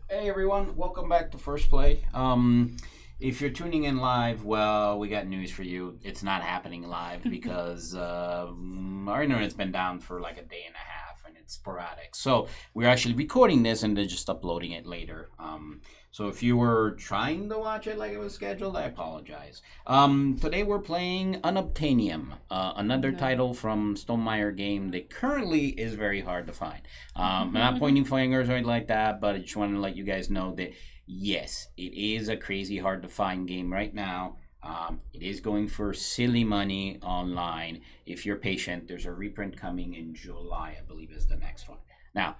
Hey everyone, welcome back to First Play. If you're tuning in live, well, we got news for you. It's not happening live because our internet's been down for like a day and a half and it's sporadic. So we're actually recording this and then just uploading it later. So if you were trying to watch it like it was scheduled, I apologize. Today we're playing Unobtainium, another title from Stonemaier game that currently is very hard to find. I'm not pointing fingers or anything like that, but I just want to let you guys know that yes, it is a crazy hard to find game right now. It is going for silly money online. If you're patient, there's a reprint coming in July, I believe is the next one. Now,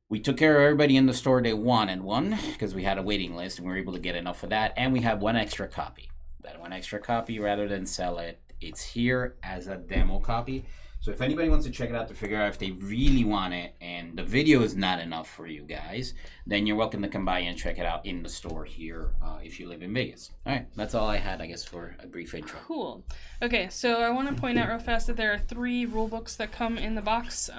we took care of everybody in the store that wanted one because we had a waiting list and we were able to get enough of that. And we have one extra copy. That one extra copy, rather than sell it, it's here as a demo copy. So if anybody wants to check it out to figure out if they really want it and the video is not enough for you guys, then you're welcome to come by and check it out in the store here if you live in Vegas. All right, that's all I had, I guess, for a brief intro. Cool. Okay, so I want to point out real fast that there are 3 rule books that come in the box.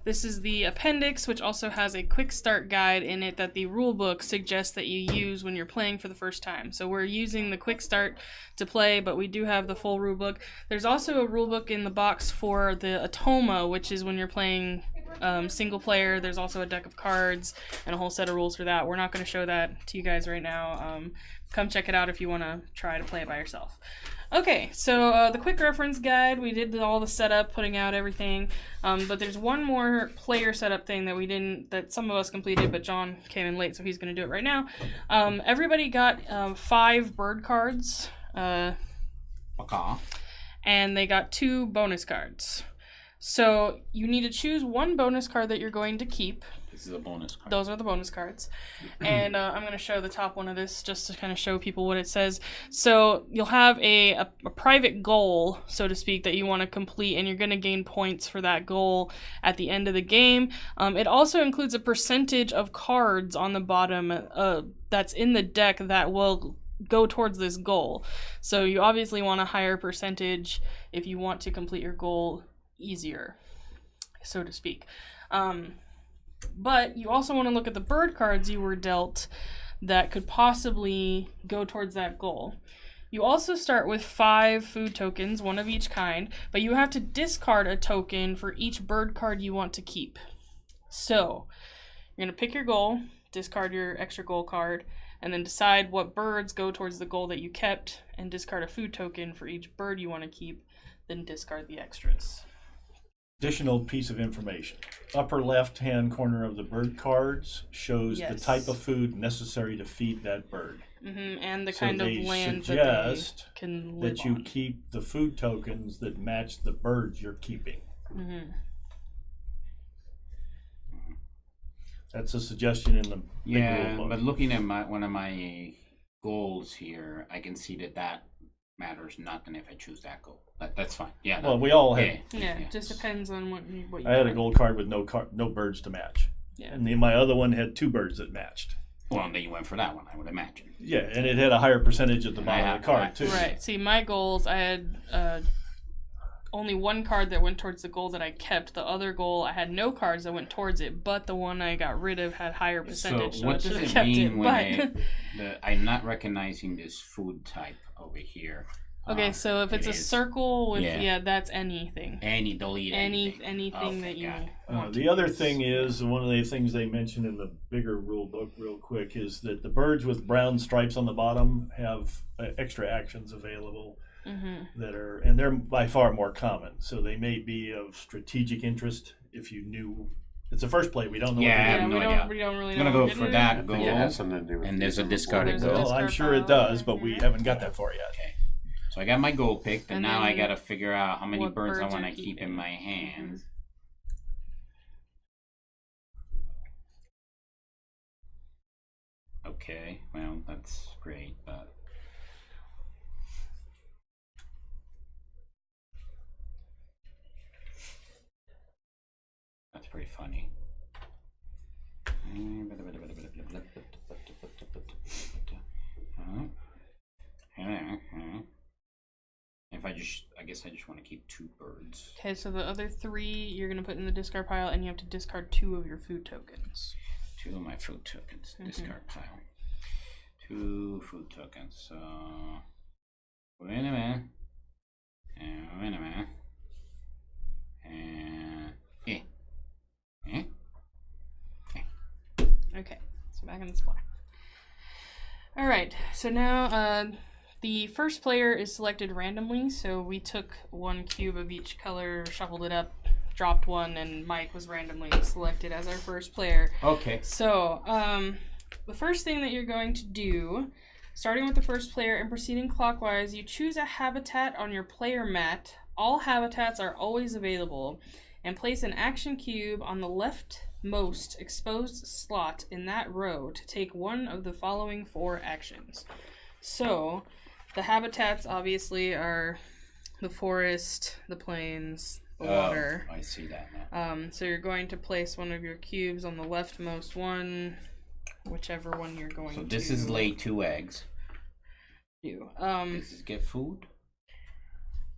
This is the appendix, which also has a quick start guide in it that the rule book suggests that you use when you're playing for the first time. So we're using the quick start to play, but we do have the full rule book. There's also a rule book in the box for the Atoma, which is when you're playing single player. There's also a deck of cards and a whole set of rules for that. We're not going to show that to you guys right now. Come check it out if you want to try to play it by yourself. Okay, so the quick reference guide, we did all the setup, putting out everything, but there's one more player setup thing that some of us completed, but John came in late, so he's going to do it right now. Everybody got 5 bird cards, and they got 2 bonus cards. So you need to choose one bonus card that you're going to keep. This is a bonus card. Those are the bonus cards. And I'm going to show the top one of this just to kind of show people what it says. So you'll have a private goal, so to speak, that you want to complete, and you're going to gain points for that goal at the end of the game. It also includes a percentage of cards on the bottom that's in the deck that will go towards this goal. So you obviously want a higher percentage if you want to complete your goal easier, so to speak. But you also want to look at the bird cards you were dealt that could possibly go towards that goal. You also start with 5 food tokens, one of each kind, but you have to discard a token for each bird card you want to keep. So you're going to pick your goal, discard your extra goal card, and then decide what birds go towards the goal that you kept, and discard a food token for each bird you want to keep, then discard the extras. Additional piece of information. Upper left-hand corner of the bird cards shows the type of food necessary to feed that bird. And the kind of land that they can live that you keep the food tokens that match the birds you're keeping. That's a suggestion in the big rule book. But looking at one of my goals here, I can see that matters nothing if I choose that goal. That's fine. Yeah. Well, we all had. Yeah, it just depends on what you I had a gold card with no birds to match. Yeah. And my other one had 2 birds that matched. Well, then you went for that one, I would imagine. Yeah, and it had a higher percentage at the bottom of the card, too. Right. See, my goals, I had only 1 card that went towards the goal that I kept. The other goal, I had no cards that went towards it, but the one I got rid of had higher percentage. So what does it mean when I'm not recognizing this food type over here? Okay, so if it's a circle with that's anything. Delete anything that you want. The other thing is, one of the things they mentioned in the bigger rule book real quick is that the birds with brown stripes on the bottom have extra actions available and they're by far more common. So they may be of strategic interest if you knew. It's the first play. We don't know. I have no idea. We don't really know. I'm going to go for that goal. Yeah, it has something to do with and there's a discarded goal. Well, I'm sure it does, but we haven't got that far yet. Okay. So I got my goal picked, and now I got to figure out how many birds I want to keep in my hands. Okay, well, that's great, but... That's pretty funny. If I guess I just want to keep 2 birds. Okay, so the other 3 you're going to put in the discard pile, and you have to discard 2 of your food tokens. 2 of my food tokens. Discard pile. 2 food tokens. So wait a minute. Wait a minute. Okay, so back in the supply. All right, so now the first player is selected randomly. So we took 1 cube of each color, shuffled it up, dropped 1, and Mike was randomly selected as our first player. Okay. So the first thing that you're going to do, starting with the first player and proceeding clockwise, you choose a habitat on your player mat. All habitats are always available, and place an action cube on the leftmost exposed slot in that row to take one of the following 4 actions. So the habitats obviously are the forest, the plains, the water. I see that now. So you're going to place one of your cubes on the leftmost one, whichever one you're going to. So this is lay 2 eggs. Do. Does this get food?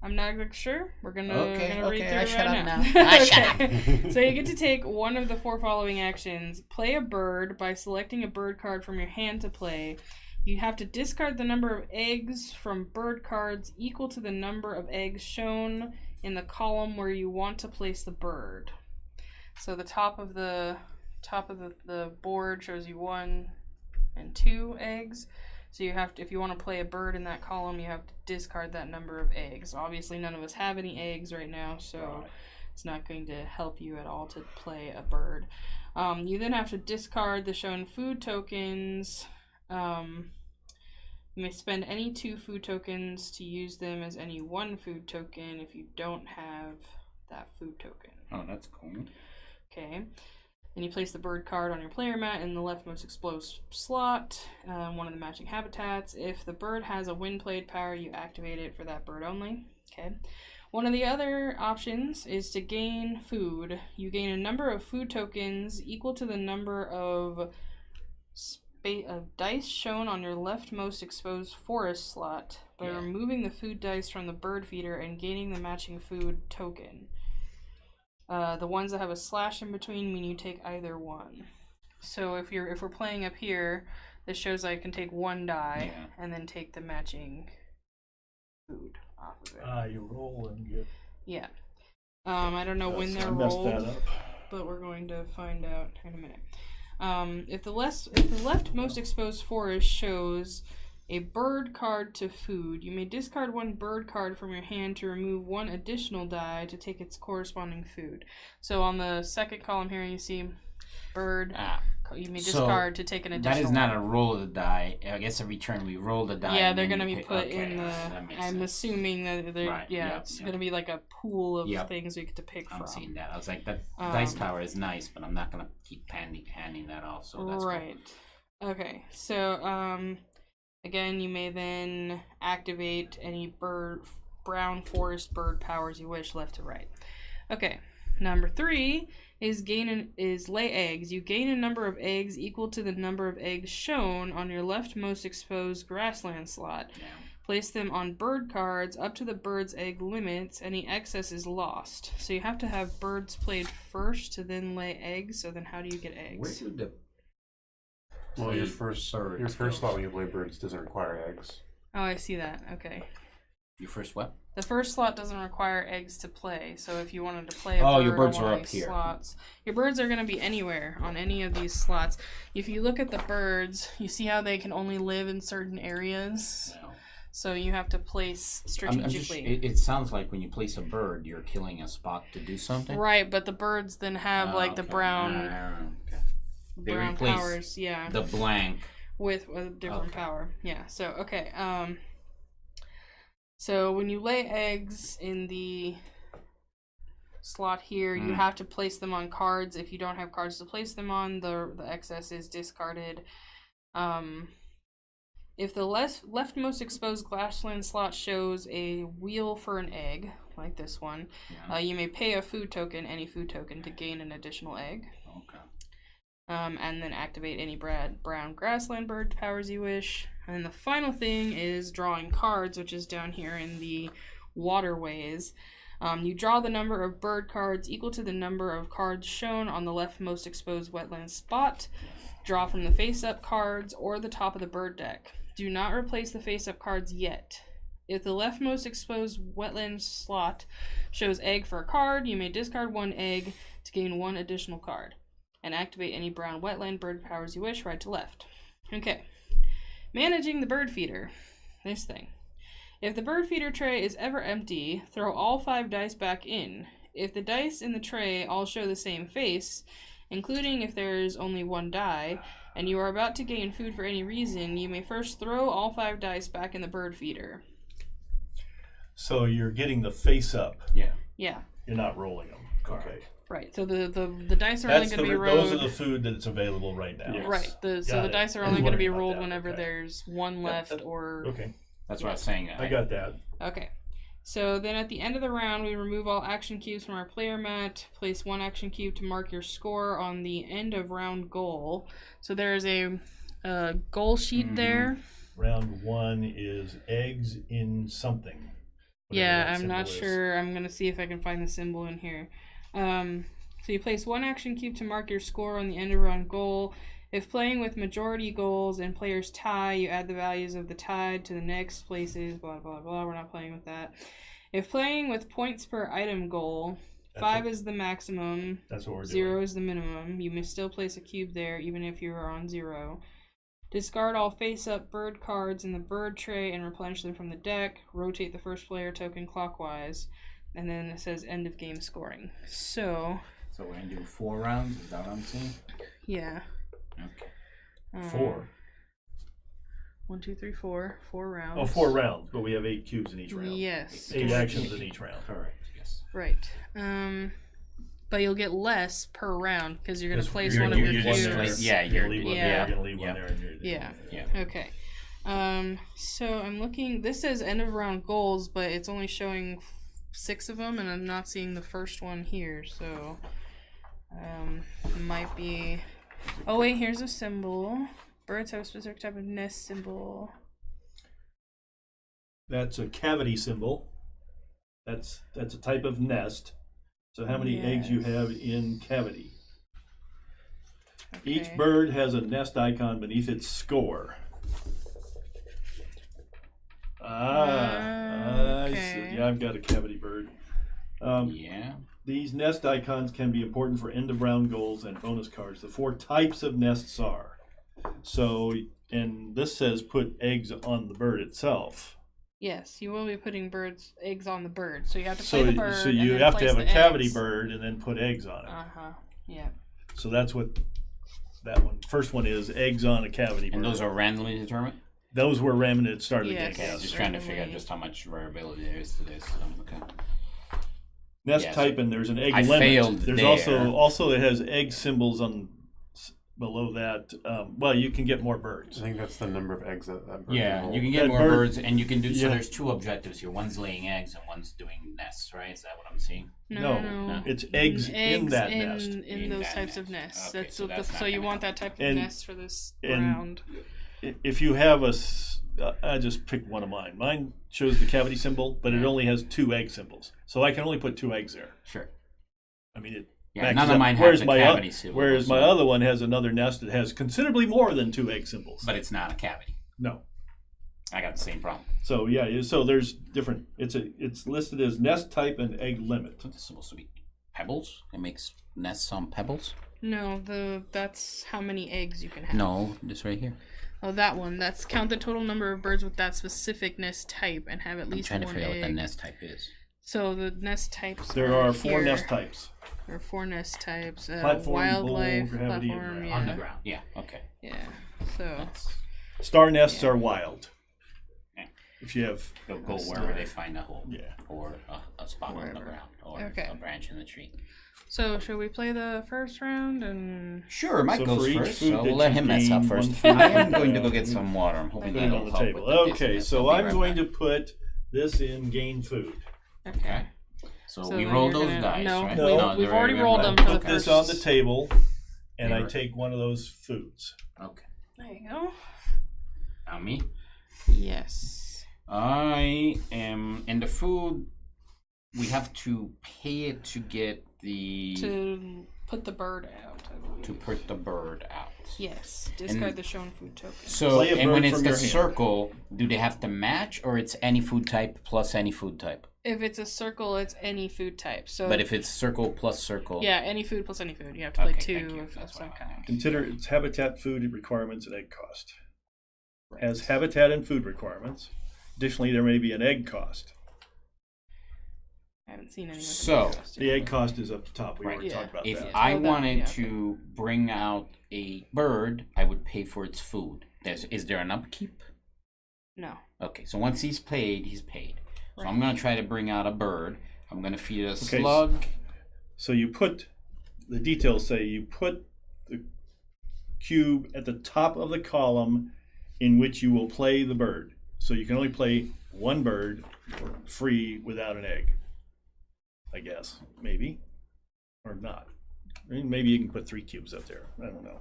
I'm not sure. We're gonna read through I it shut right up now. now. I shut up. So you get to take one of the 4 following actions. Play a bird by selecting a bird card from your hand to play. You have to discard the number of eggs from bird cards equal to the number of eggs shown in the column where you want to place the bird. So the top of the board shows you 1 and 2 eggs. So you have to, if you want to play a bird in that column, you have to discard that number of eggs. Obviously, none of us have any eggs right now, so it's not going to help you at all to play a bird. You then have to discard the shown food tokens. You may spend any 2 food tokens to use them as any 1 food token if you don't have that food token. Oh, that's cool. Okay. Then you place the bird card on your player mat in the leftmost exposed slot, one of the matching habitats. If the bird has a win played power, you activate it for that bird only. Okay. One of the other options is to gain food. You gain a number of food tokens equal to the number of dice shown on your leftmost exposed forest slot by removing the food dice from the bird feeder and gaining the matching food token. The ones that have a slash in between mean you take either one. So if we're playing up here, this shows I can take 1 die and then take the matching food off of it. You roll and get. Yeah. I don't know when they're rolled, that up. But we're going to find out in a minute. If the leftmost exposed forest shows a bird card to food, you may discard 1 bird card from your hand to remove 1 additional die to take its corresponding food. So on the second column here, you see bird. You may discard to take an additional. That is not a roll of the die. I guess every turn we roll the die. Yeah, they're going to be put in the. I'm assuming that they're. Right. It's going to be like a pool of things we get to pick from. I'm seeing that. I was like, that dice tower is nice, but I'm not going to keep handing that off. So that's right. Cool. Okay. So again, you may then activate any brown forest bird powers you wish, left to right. Okay. Number 3 is lay eggs. You gain a number of eggs equal to the number of eggs shown on your leftmost exposed grassland slot. Yeah. Place them on bird cards up to the bird's egg limits. Any excess is lost. So you have to have birds played first to then lay eggs. So then how do you get eggs? Where do your first slot when you play birds doesn't require eggs. Oh, I see that. Okay. Your first what? The first slot doesn't require eggs to play, so if you wanted to play a bird your birds on one are of up these here. slots, your birds are going to be anywhere on any of these slots. If you look at the birds, you see how they can only live in certain areas. No. So you have to place strategically. It sounds like when you place a bird, you're killing a spot to do something. Right, but the birds then have the brown powers. Yeah. The blank with a different power. Yeah. So okay. So when you lay eggs in the slot here, you have to place them on cards. If you don't have cards to place them on, the excess is discarded. If the leftmost exposed grassland slot shows a wheel for an egg, like this one, you may pay a food token, any food token, to gain an additional egg. Okay. And then activate any brown grassland bird powers you wish. And the final thing is drawing cards, which is down here in the waterways. You draw the number of bird cards equal to the number of cards shown on the leftmost exposed wetland spot. Draw from the face-up cards or the top of the bird deck. Do not replace the face-up cards yet. If the leftmost exposed wetland slot shows egg for a card, you may discard 1 egg to gain 1 additional card. And activate any brown wetland bird powers you wish, right to left. Okay. Managing the bird feeder. This thing. If the bird feeder tray is ever empty, throw all 5 dice back in. If the dice in the tray all show the same face, including if there is only 1 die, and you are about to gain food for any reason, you may first throw all 5 dice back in the bird feeder. So you're getting the face up. Yeah. Yeah. You're not rolling them. Okay. Right. So the dice are only going to be rolled. Those are the food that's available right now. Yes. Right. So the dice are only going to be rolled whenever there's 1 left or. Okay. That's what I was saying. I got that. Okay. So then at the end of the round, we remove all action cubes from our player mat. Place 1 action cube to mark your score on the end of round goal. So there's a goal sheet there. Round 1 is eggs in something. Yeah, I'm not sure. I'm going to see if I can find the symbol in here. So you place 1 action cube to mark your score on the end of round goal. If playing with majority goals and players tie, you add the values of the tied to the next places, blah, blah, blah. We're not playing with that. If playing with points per item goal, 5 is the maximum, that's what we're 0 doing. is the minimum. You may still place a cube there even if you are on 0. Discard all face-up bird cards in the bird tray and replenish them from the deck. Rotate the first player token clockwise. And then it says end of game scoring. So we're going to do 4 rounds? Is that what I'm saying? yeah. Okay. 4. 1, 2, 3, 4. 4 rounds. Oh, 4 rounds, but we have 8 cubes in each round. Yes. 8 actions in each round. Correct. Yes. Right. But you'll get less per round because you're going to place one of you're your just cubes. You're going to leave one there. You're going to leave Yeah. one there. And Yeah. Yeah. Okay. So I'm looking. This says end of round goals, but it's only showing 6 of them, and I'm not seeing the first one here. So it might be. Oh wait, here's a symbol. Birds have a specific type of nest symbol. That's a cavity symbol. That's a type of nest. So how many eggs you have in cavity? Okay. Each bird has a nest icon beneath its score. I see. Yeah, I've got a cavity bird. Yeah. These nest icons can be important for end of round goals and bonus cards. The 4 types of nests are. So, and this says put eggs on the bird itself. Yes, you will be putting eggs on the bird. So you have to play the bird. So you and then have to place have a the cavity eggs. bird and then put eggs on it. Yeah. So that's what that one. First one is eggs on a cavity bird. And those are randomly determined? Those were random at the start of the Yes. game. Okay, I was just trying to figure out just how much variability there is to this. Okay. Nest type, and there's an egg I limit. failed There's there. also it has egg symbols on below that. Well, you can get more I birds. think that's the number of eggs that bird Yeah, can you can hold. get That more bird- birds, and you can do. So Yeah. there's 2 objectives here. One's laying eggs, and one's doing nests. Right? Is that what I'm seeing? No. It's eggs in that nest. In those that types of nest. nests. Okay, That's so what that's not so you gonna want come. that type of And- nest for this and- round. If you have I just picked one of mine. Mine shows the cavity symbol, but it only has 2 egg symbols. So I can only put 2 eggs there. Sure. I mean, it Yeah, maxes none of out. mine Whereas have the my cavity symbol. Whereas my so- other one has another nest that has considerably more than 2 egg symbols. But it's not a cavity. No. I got the same problem. So yeah, so there's different. It's listed as nest type and egg limit. Isn't this supposed to be pebbles? It makes nests on pebbles? No, that's how many eggs you can have. No, this right here. Oh, that one. That's count the total number of birds with that specific nest type and have at I'm least trying to one figure out egg. what the nest type is. So the nest types. There are 4 here. nest types. There are 4 nest types. Platform, wildlife, bowl, gravity, and platform, ground. yeah. On the ground. Yeah. Okay. Yeah. So That's, Star nests are wild. Yeah. If you have they'll go wherever they find a hole. Yeah. Or a spot on the Wherever. ground. Or Okay. a branch in the tree. So should we play the first round and Sure, Mike So goes for each first, food so that we'll let you him mess up gain, first. 1 food, I am going to go get some water. I'm hoping put it that'll on the help table. with the Okay, dizziness. so I'll be I'm right going back. to put this in gain food. okay. So So we then roll you're those gonna- dice, no, right? No, we've already rolled them I for the put this first- on the table, and I Yeah. take one of those foods. Okay. There you go. Now me. Yes. I am in the food. We have to pay it to get the. put the bird out, I believe. To put the bird out. Yes. Discard the shown food token. So, Play a and when bird it's from the your hand. circle, do they have to match, or it's any food type plus any food type? If it's a circle, it's any food type. So But if it's circle plus circle, yeah, any food plus any food. You have to play Okay, thank two you. of That's some what I kind. Consider its habitat, food requirements, and egg cost. Has habitat and food requirements. Additionally, there may be an egg cost. I haven't seen any. With So, The egg cost is up the top. We Right. already Yeah. talked about if that. I Oh, that- wanted yeah, okay. to bring out a bird, I would pay for its food. Is there an upkeep? No. Okay, so once he's paid, he's paid. So Right. I'm going to try to bring out a bird. I'm going to feed it a Okay, slug. So you put, the details say you put the cube at the top of the column in which you will play the bird. So you can only play one bird free without an egg. I guess, maybe, or not. I mean, maybe you can put 3 cubes up there. I don't know.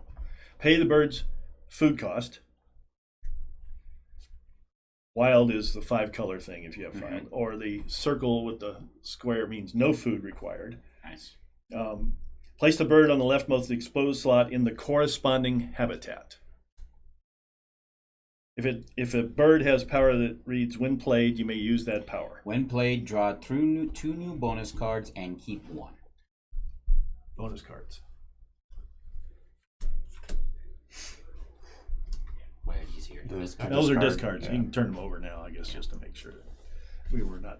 Pay the bird's food cost. Wild is the 5-color thing if you have 5, or the circle with the square means no food required. Nice. Place the bird on the leftmost exposed slot in the corresponding habitat. If a bird has power that reads when played, you may use that power. When played, draw two new bonus cards and keep 1. Bonus cards. Where are these here? Those Discard. Those are Discard, discards. yeah. You can turn them over now, I guess, just to make sure that we were not.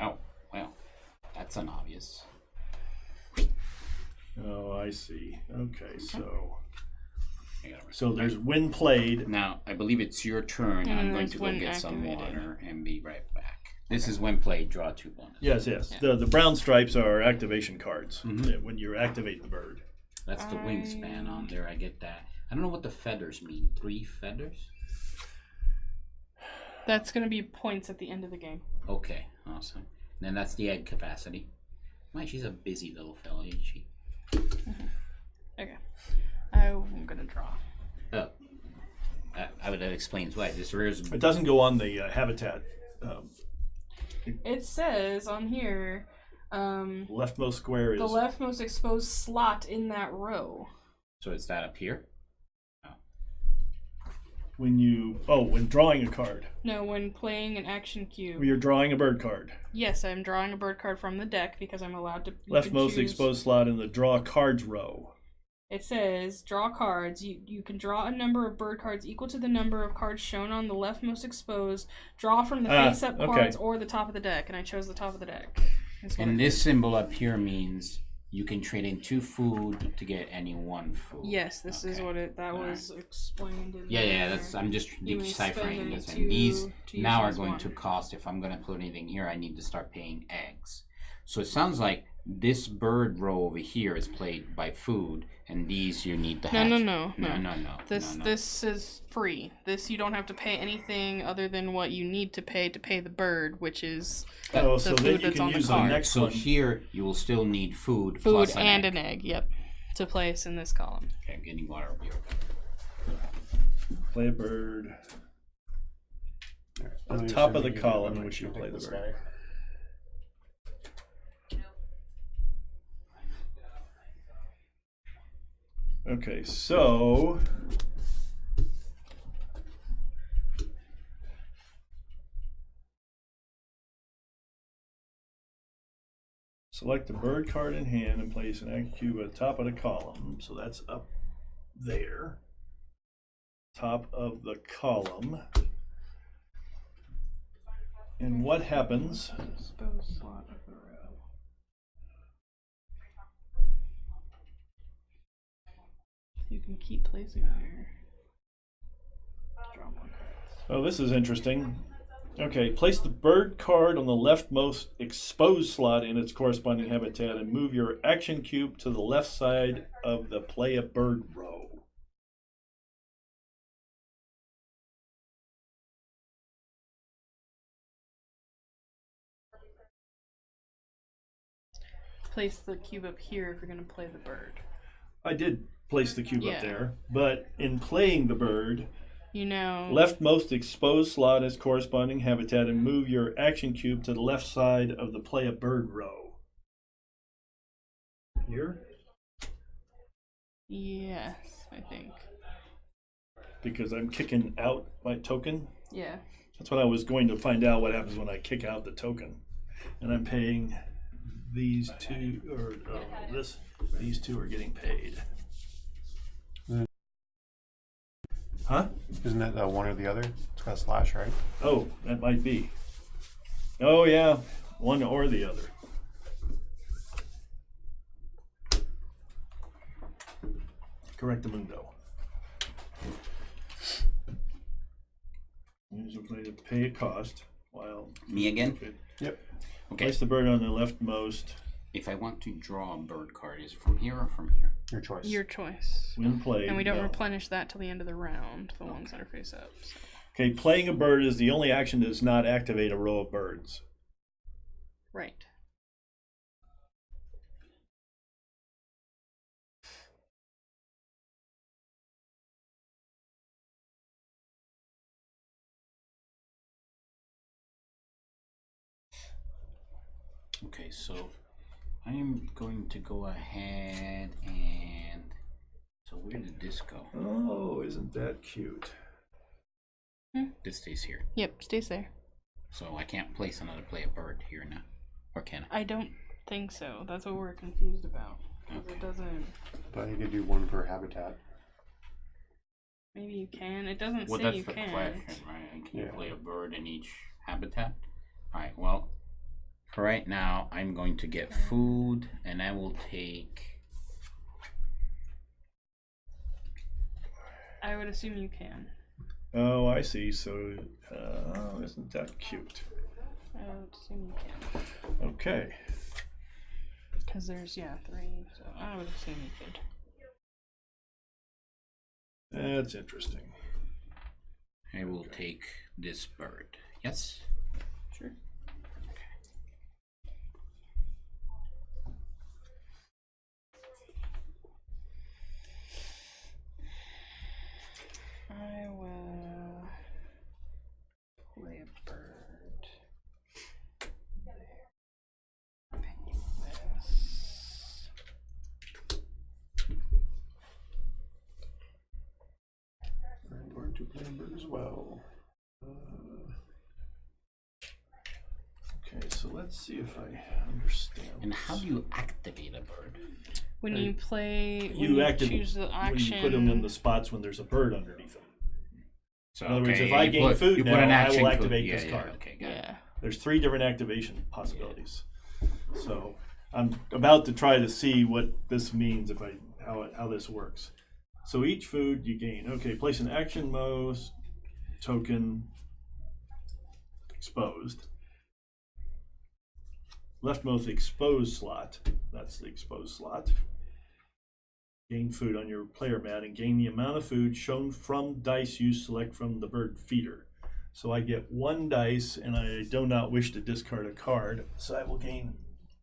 Oh, well, that's an obvious. Oh, I see. Okay, so I gotta so there's when played. Now, I believe it's your turn. And I'm going there's to go when get some activated. water and be right back. This is when played, draw 2 bonus. Yes, yes. The brown stripes are activation cards Mhm. when you activate the bird. That's the wingspan on there. I get that. I don't know what the feathers mean. 3 feathers? That's gonna be points at the end of the game. Okay, awesome. And then that's the egg capacity. Man, she's a busy little fella, ain't she? Okay. I'm gonna draw. Oh. I would have explained why. This rears. It doesn't go on the habitat. It says on here, Leftmost square the is leftmost exposed slot in that row. So it's that up here? when drawing a card. No, when playing an action cube. You're drawing a bird card. Yes, I'm drawing a bird card from the deck because I'm allowed to. you can Leftmost choose- exposed slot in the draw cards row. It says draw cards. You can draw a number of bird cards equal to the number of cards shown on the leftmost exposed. Draw from the face-up okay. cards or the top of the deck, and I chose the top of the deck. That's what And it this is. symbol up here means you can trade in 2 food to get any 1 food. Yes, this is Okay. what it. That Alright. was explained in Yeah, there. that's. I'm just You may spend deciphering any this, two and these to use now are as going one. to cost. If I'm going to put anything here, I need to start paying eggs. So it sounds like this bird row over here is played by food, and these you need to hatch. No. No. This is free. This you don't have to pay anything other than what you need to pay the bird, which is Oh, the so then food you that's can on the use the card. next So one. here you will still need food. food plus and egg. an egg. Yep, to place in this column. Okay, I'm getting water over here. Play a bird. On The top of the column in which you play the bird. Okay, so select the bird card in hand and place an egg cube at the top of the column. So that's up there. Top of the column. And what happens? Exposed slot of the row. You can keep placing there. Draw more cards. Oh, this is interesting. Okay, place the bird card on the leftmost exposed slot in its corresponding habitat and move your action cube to the left side of the play a bird row. Place the cube up here if you're going to play the bird. I did place the cube Yeah. up there, but in playing the bird, you know. Leftmost exposed slot as corresponding habitat, and move your action cube to the left side of the play a bird row. Here? Yes, I think. Because I'm kicking out my token. Yeah. That's what I was going to find out, what happens when I kick out the token. And I'm paying these two, or these two are getting paid. Huh? Isn't that one or the other? It's got a slash, right? Oh, that might be. Oh yeah, one or the other. Correctamundo. Use a play to pay a cost while. Me again? Yep. Okay. Place the bird on the leftmost. If I want to draw a bird card, is it from here or from here? Your choice. Your choice. When played. And we don't no. replenish that till the end of the round, the ones that are face up. So. Okay, playing a bird is the only action that does not activate a row of birds. Right. Okay, so I'm going to go ahead and. So where did this go? Oh, isn't that cute? This stays here. Yep, stays there. So I can't place another play a bird here now. Or can I? I don't think so. That's what we're confused about. Because it doesn't. But you could do one per habitat. Maybe you can. It doesn't Well, say that's you the can. question, right? Can you Yeah. play a bird in each habitat? Alright, well, for right now, I'm going to get food, and I will take. I would assume you can. Oh, I see. So, isn't that cute? I would assume you can. Okay. Because there's, 3. So I would assume you could. That's interesting. I will take this bird. Yes? Sure. I will play a bird. Ping this. I'm going to play a bird as well. Okay, so let's see if I understand. And how do you activate a bird? When you play, You choose the when action. you put them in the spots when there's a bird underneath them. So, In other words, okay, if I you gain put- food you put now, an I action will code. activate Yeah, this yeah, card. Okay, got it. Yeah. There's 3 different activation possibilities. So I'm about to try to see what this means, how this works. So each food you gain. Okay, place an action most token exposed. Leftmost exposed slot. That's the exposed slot. Gain food on your player mat and gain the amount of food shown from dice you select from the bird feeder. So I get 1 dice, and I do not wish to discard a card, so I will gain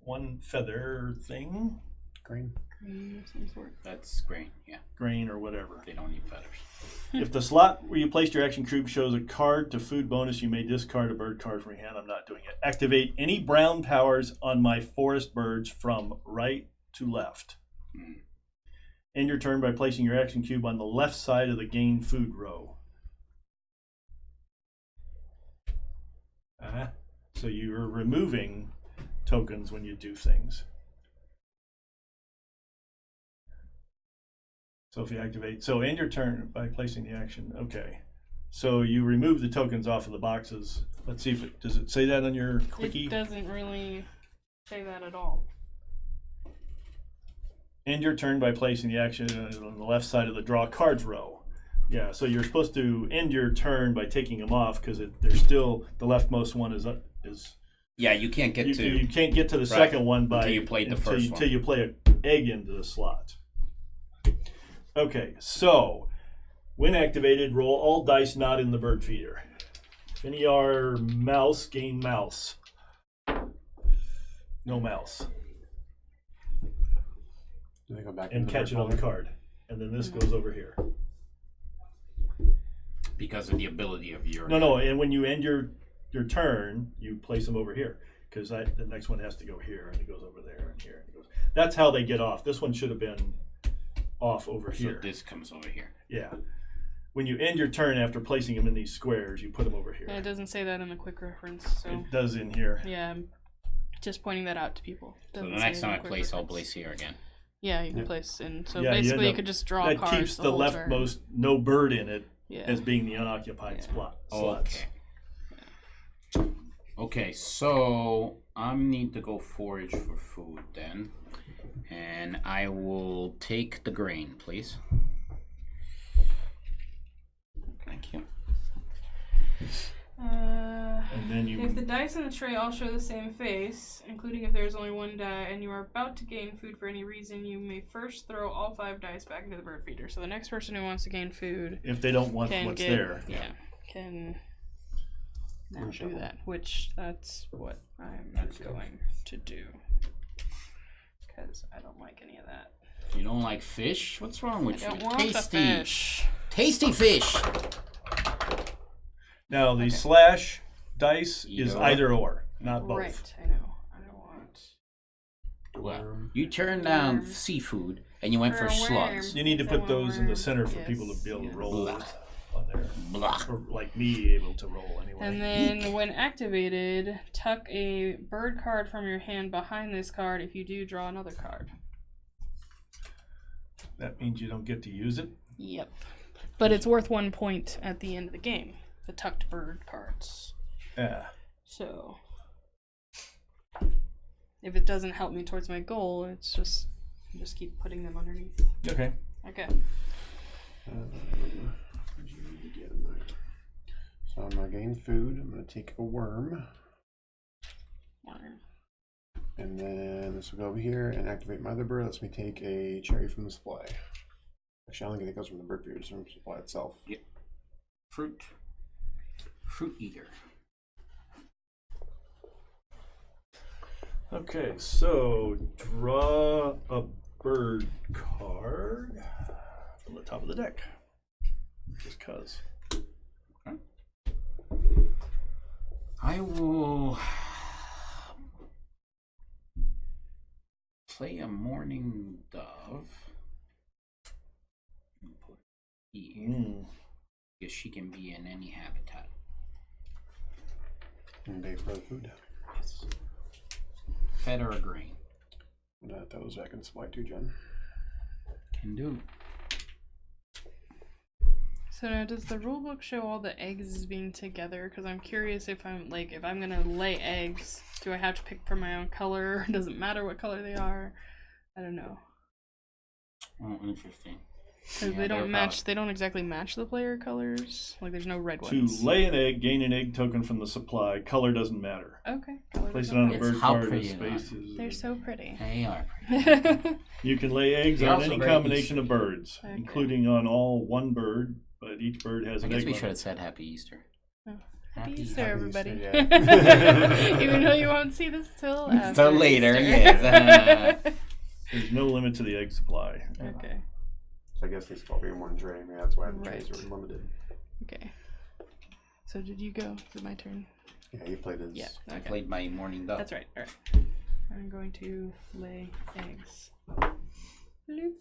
1 feather thing, Green. Green of some sort. That's great, yeah. grain or whatever. They don't need feathers. If the slot where you placed your action cube shows a card to food bonus, you may discard a bird card from your hand. I'm not doing it. Activate any brown powers on my forest birds from right to left. End your turn by placing your action cube on the left side of the gain food row. So you're removing tokens when you do things. So if you activate, so end your turn by placing the action. Okay. So you remove the tokens off of the boxes. Let's see if it, does it say that on your quickie? It doesn't really say that at all. End your turn by placing the action on the left side of the draw cards row. Yeah, so you're supposed to end your turn by taking them off because they're still, the leftmost one is Yeah, you can't get to. you can't get to the second one by until you played the first one. until you play an egg into the slot. Okay, so when activated, roll all dice not in the bird feeder. If any are mouse, gain mouse. No mouse. Do they go back And into catch the it on the bird card. And then this goes over here. because of the ability of your. No. And when you end your turn, you place them over here because the next one has to go here, and it goes over there and here. And it goes. That's how they get off. This one should have been off over here. So this comes over here. Yeah. When you end your turn after placing them in these squares, you put them over here. Yeah, it doesn't say that in the quick reference, so. It does in here. Yeah, I'm just pointing that out to people. So the next time I place, I'll place here again. Yeah, you can place in. So Yeah, basically, you could just draw that cards. keeps the the whole turn. leftmost no bird in it Yeah. as being the unoccupied slots. Okay. Okay, so I need to go forage for food then. And I will take the grain, please. Thank you. And then you. If the dice in the tray all show the same face, including if there is only one die, and you are about to gain food for any reason, you may first throw all 5 dice back into the bird feeder. So the next person who wants to gain food, If they don't want what's there. Yeah, can now do that. Which that's what I'm going to do. Because I don't like any of that. You don't like fish? What's wrong with you? I don't want Tasty. the fish. Tasty fish. Now the slash dice is Either. either or, not both. Right, I know. I don't want. Well, you turned down Worm. seafood and you went Or for a slugs. You need to Yes, I put want those in the worm. center for Yes. people to be able to roll Blah. on there. Blah. Or like me able to roll anyway. And then when activated, tuck a bird card from your hand behind this card. If you do, draw another card. That means you don't get to use it. Yep. But it's worth 1 point at the end of the game. The tucked bird cards. Yeah. So if it doesn't help me towards my goal, it's just I just keep putting them underneath. Okay. Okay. So I'm gonna gain food. I'm gonna take a worm, Worm. and then this will go over here and activate my other bird. Lets me take a cherry from the supply. Actually, I don't think it goes from the bird feeder, it's from the supply itself. Yep. Fruit. Fruit eater. Okay, so draw a bird card from the top of the deck. Just cause. Okay. I will play a mourning dove. Put here. Because she can be in any habitat. And pay for the food. Yes. Fed or a grain. And that those I can supply too, Jen. Can do. So now, does the rule book show all the eggs being together? Because I'm curious if I'm gonna lay eggs, do I have to pick from my own color? Does it matter what color they are? I don't know. Oh, interesting. Because Yeah, they don't they're match. They don't exactly match the player colors. Like there's no red To ones. lay an egg, gain an egg token from the supply. Color doesn't matter. Okay. Color Place it doesn't on a matter. bird It's how card pretty with they are. spaces. They're so pretty. They are. You can lay eggs They're on also any very combination of birds, Okay. including on all one bird, but each bird has I an guess egg. we on should it. have said Happy Easter. Happy Happy Easter, Easter, everybody. yeah. Even though you won't see this till after So later, Easter. yes. There's no limit to the egg supply. Okay. So I guess these will be in one tray. Maybe that's why the trays Right. are limited. Okay. So did you go? Is it my turn? Yeah, you played as. Yeah. I Okay. played my morning dove. That's right. All right. I'm going to lay eggs. Bloop.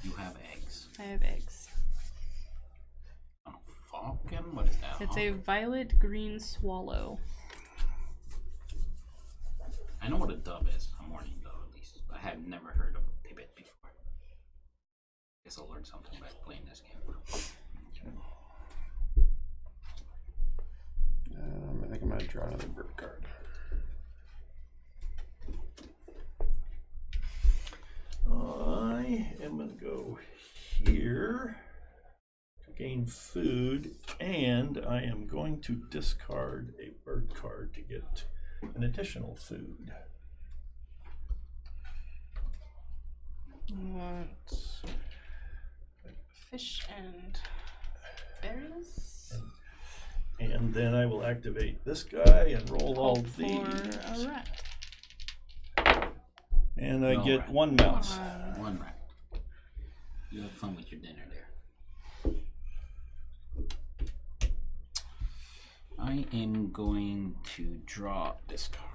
You have eggs. I have eggs. Oh, falcon? What is that? It's a violet green swallow. I know what a dove is. A morning dove, at least. I have never heard of a pipit before. Guess I'll learn something by playing this game. I think I'm gonna draw another bird card. I am going to go here to gain food, and I am going to discard a bird card to get an additional food. I want fish and berries. And then I will activate this guy and roll all Hope for these. a rat. And I No get rat. one mouse. One rat. You have fun with your dinner there. I am going to draw this card.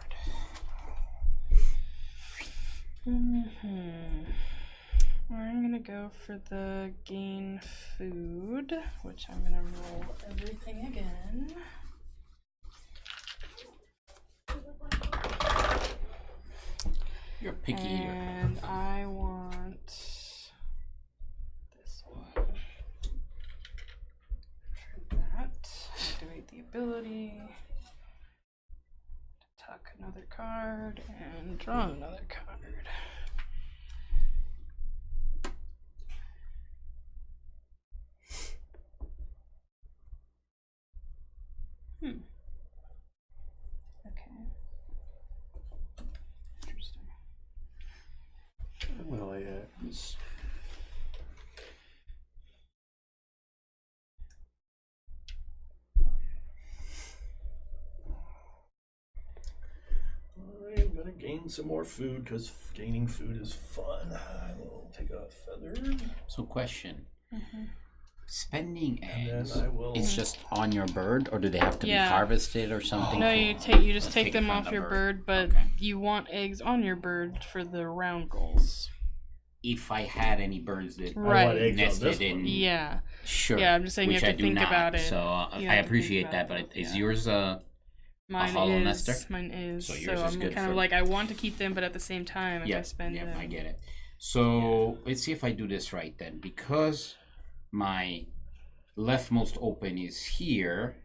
I'm gonna go for the gain food, which I'm gonna roll everything again. You're a picky eater. And I want this one. For that, activate the ability, tuck another card, and draw another card. Okay. Interesting. Well, yes. I'm gonna gain some more food because gaining food is fun. I will take a feather. So, question. Spending And eggs, then I will. it's just on your bird, or do they have to be harvested or something? No, you just take them from off the your bird, but Okay. you want eggs on your bird for the round goals. If I had any birds that Right. I want eggs on nested this in, one. Yeah. sure. Yeah, I'm just saying you which have I to do think not, about it. So You I have to think appreciate about that, but both, is yeah. yours Mine hollow is. nester? Mine is. So So, yours is I'm good kind for- of like I want to keep them, but at the same time, if I spend them, I get it. So let's see if I do this right then. Because my leftmost open is here,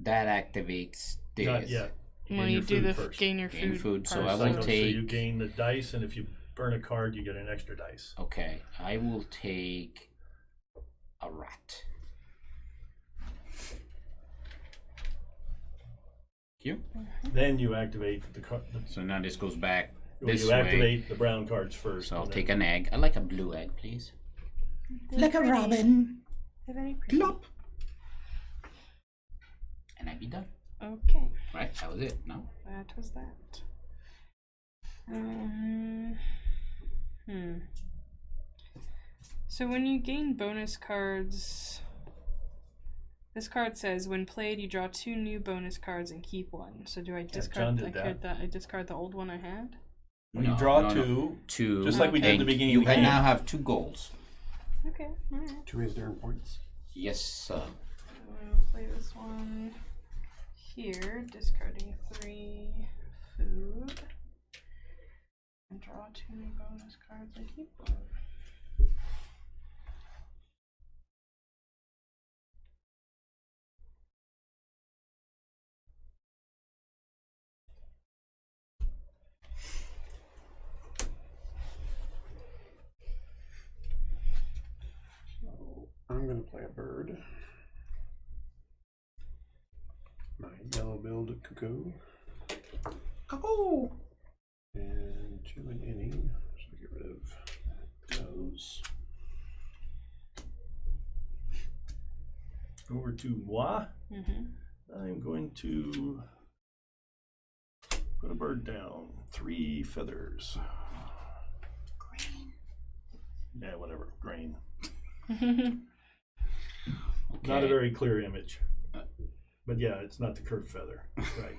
that activates this. Not yet. When Gain you your do food the first. gain your Gain food, food, so part I will Cycle, first. so you take- gain the dice, and if you burn a card, you get an extra dice. Okay, I will take a rat. Thank you. Then you activate the card. So now this goes back You this way. activate the brown cards first. So I'll and take then- an egg. I like a blue egg, please. Like a robin. They're very pretty. Glop. And I'd be done. Okay, Right, that was it. No? that was that. So when you gain bonus cards, this card says when played, you draw 2 new bonus cards and keep 1. So do I John discard? did that. I discard the old one I had. Well, you No, draw no, no. two. 2. Just like we did at the and beginning You of the game. now have 2 goals. Okay, all right. 2 is different points. Yes, sir. I'm gonna play this one here, discarding 3 food, and draw 2 new bonus cards and keep 1. So I'm going to play a bird. My yellow-billed cuckoo. Cuckoo! And 2 an inning. So get rid of those. Over to moi. I'm going to put a bird down. 3 feathers. Green. Yeah, whatever. Grain. Okay. Not a very clear image. But yeah, it's not the curved feather. Right.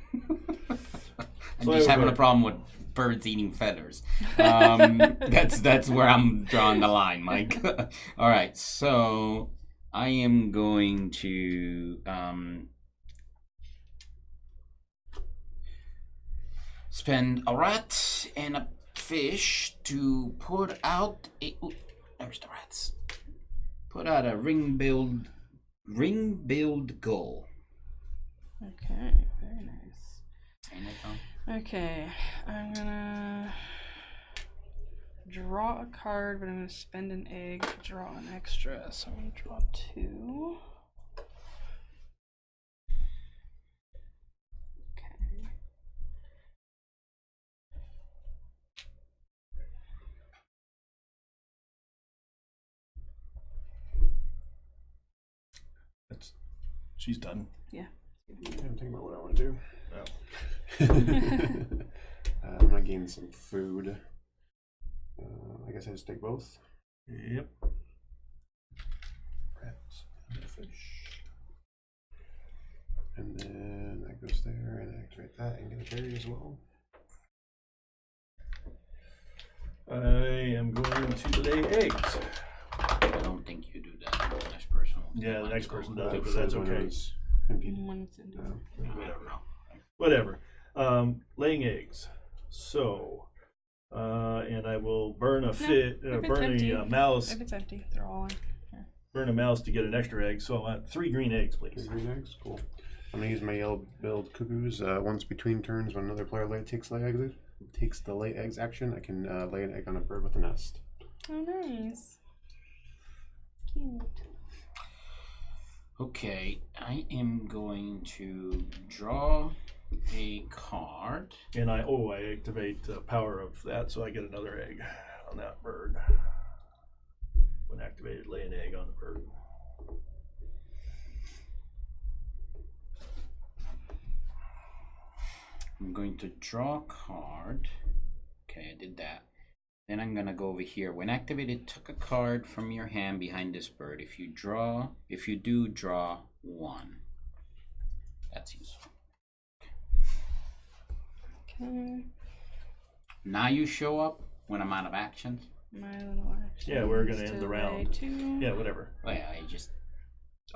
I'm So just I having a would- problem with birds eating feathers. That's where I'm drawing the line, Mike. All right, so I am going to spend a rat and a fish to put out a. Ooh, there's the rats. Put out a ring-billed gull. Okay, very nice. Ain't it, Tom? Okay, I'm gonna draw a card, but I'm gonna spend an egg to draw an extra. So I'm gonna draw 2. Okay. She's done. Yeah. I'm thinking about what I want to do. Oh. I'm going to gain some food. I guess I just take both. Yep. Rats and a fish. And then that goes there, and activate that and get a berry as well. I am going to lay eggs. I don't think you do that. The next person. Yeah, the next person does it, but So that's when okay. it's empty. When it's in Whatever. Laying eggs. So, and I will burn a if it's empty. mouse. If it's empty, they're all in. Here. Burn a mouse to get an extra egg. So I want 3 green eggs, please. 3 green eggs, cool. I'm gonna use my yellow-billed cuckoos. Once between turns, when another player takes the lay eggs action, I can lay an egg on a bird with a nest. Oh, nice. Cute. Okay, I am going to draw a card. And I activate the power of that, so I get another egg on that bird. When activated, lay an egg on the bird. I'm going to draw a card. Okay, I did that. Then I'm gonna go over here. When activated, took a card from your hand behind this bird. If you do, draw 1. That's useful. Okay. Now you show up when I'm out of actions. My little action. Yeah, we're gonna is end to the round. lay 2. Yeah, whatever. Oh yeah, I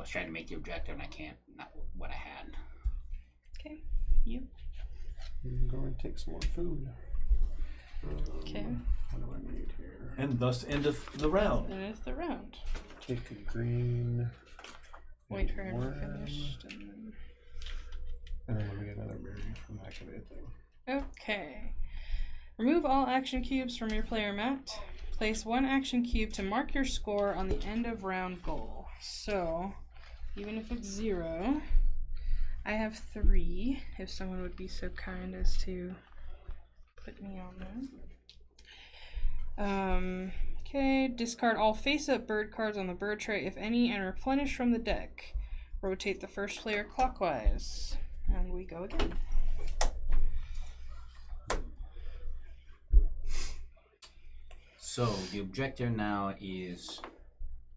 was trying to make the objective and I can't. Not what I had. Okay. You. I'm going to take some more food. Okay. What do I need here? And thus endeth the round. Then it's the round. Take a green. Wait for him to worm, finish. And then let me get another berry from the activated thing. Okay. Remove all action cubes from your player mat. Place 1 action cube to mark your score on the end of round goal. So, even if it's 0, I have 3. If someone would be so kind as to put me on that. Okay, discard all face-up bird cards on the bird tray, if any, and replenish from the deck. Rotate the first player clockwise. And we go again. So the objective now is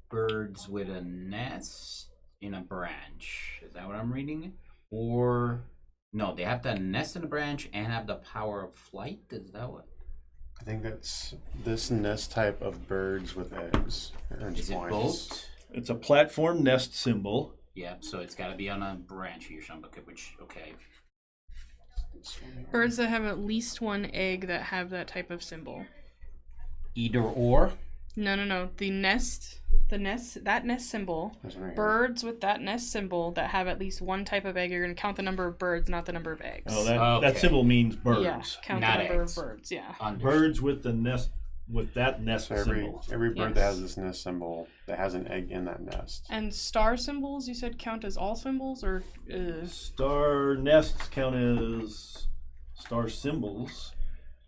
birds with a nest in a branch. Is that what I'm reading? Or no, they have to nest in a branch and have the power of flight. Is that what? I think that's this nest type of birds with eggs. Is it both? It's a platform nest symbol. Yeah, so it's got to be on a branch here, something. Okay. Birds that have at least 1 egg that have that type of symbol. Either or. No. That nest symbol. Birds with that nest symbol that have at least 1 type of egg. You're going to count the number of birds, not the number of eggs. Oh, that Okay. symbol means birds. Yeah, count Not the number eggs. of birds. Yeah. Understood. Birds with the nest, with that nest So symbol. every bird Yes. that has this nest symbol that has an egg in that nest. And star symbols, you said count as all symbols, or Star nests count as star symbols.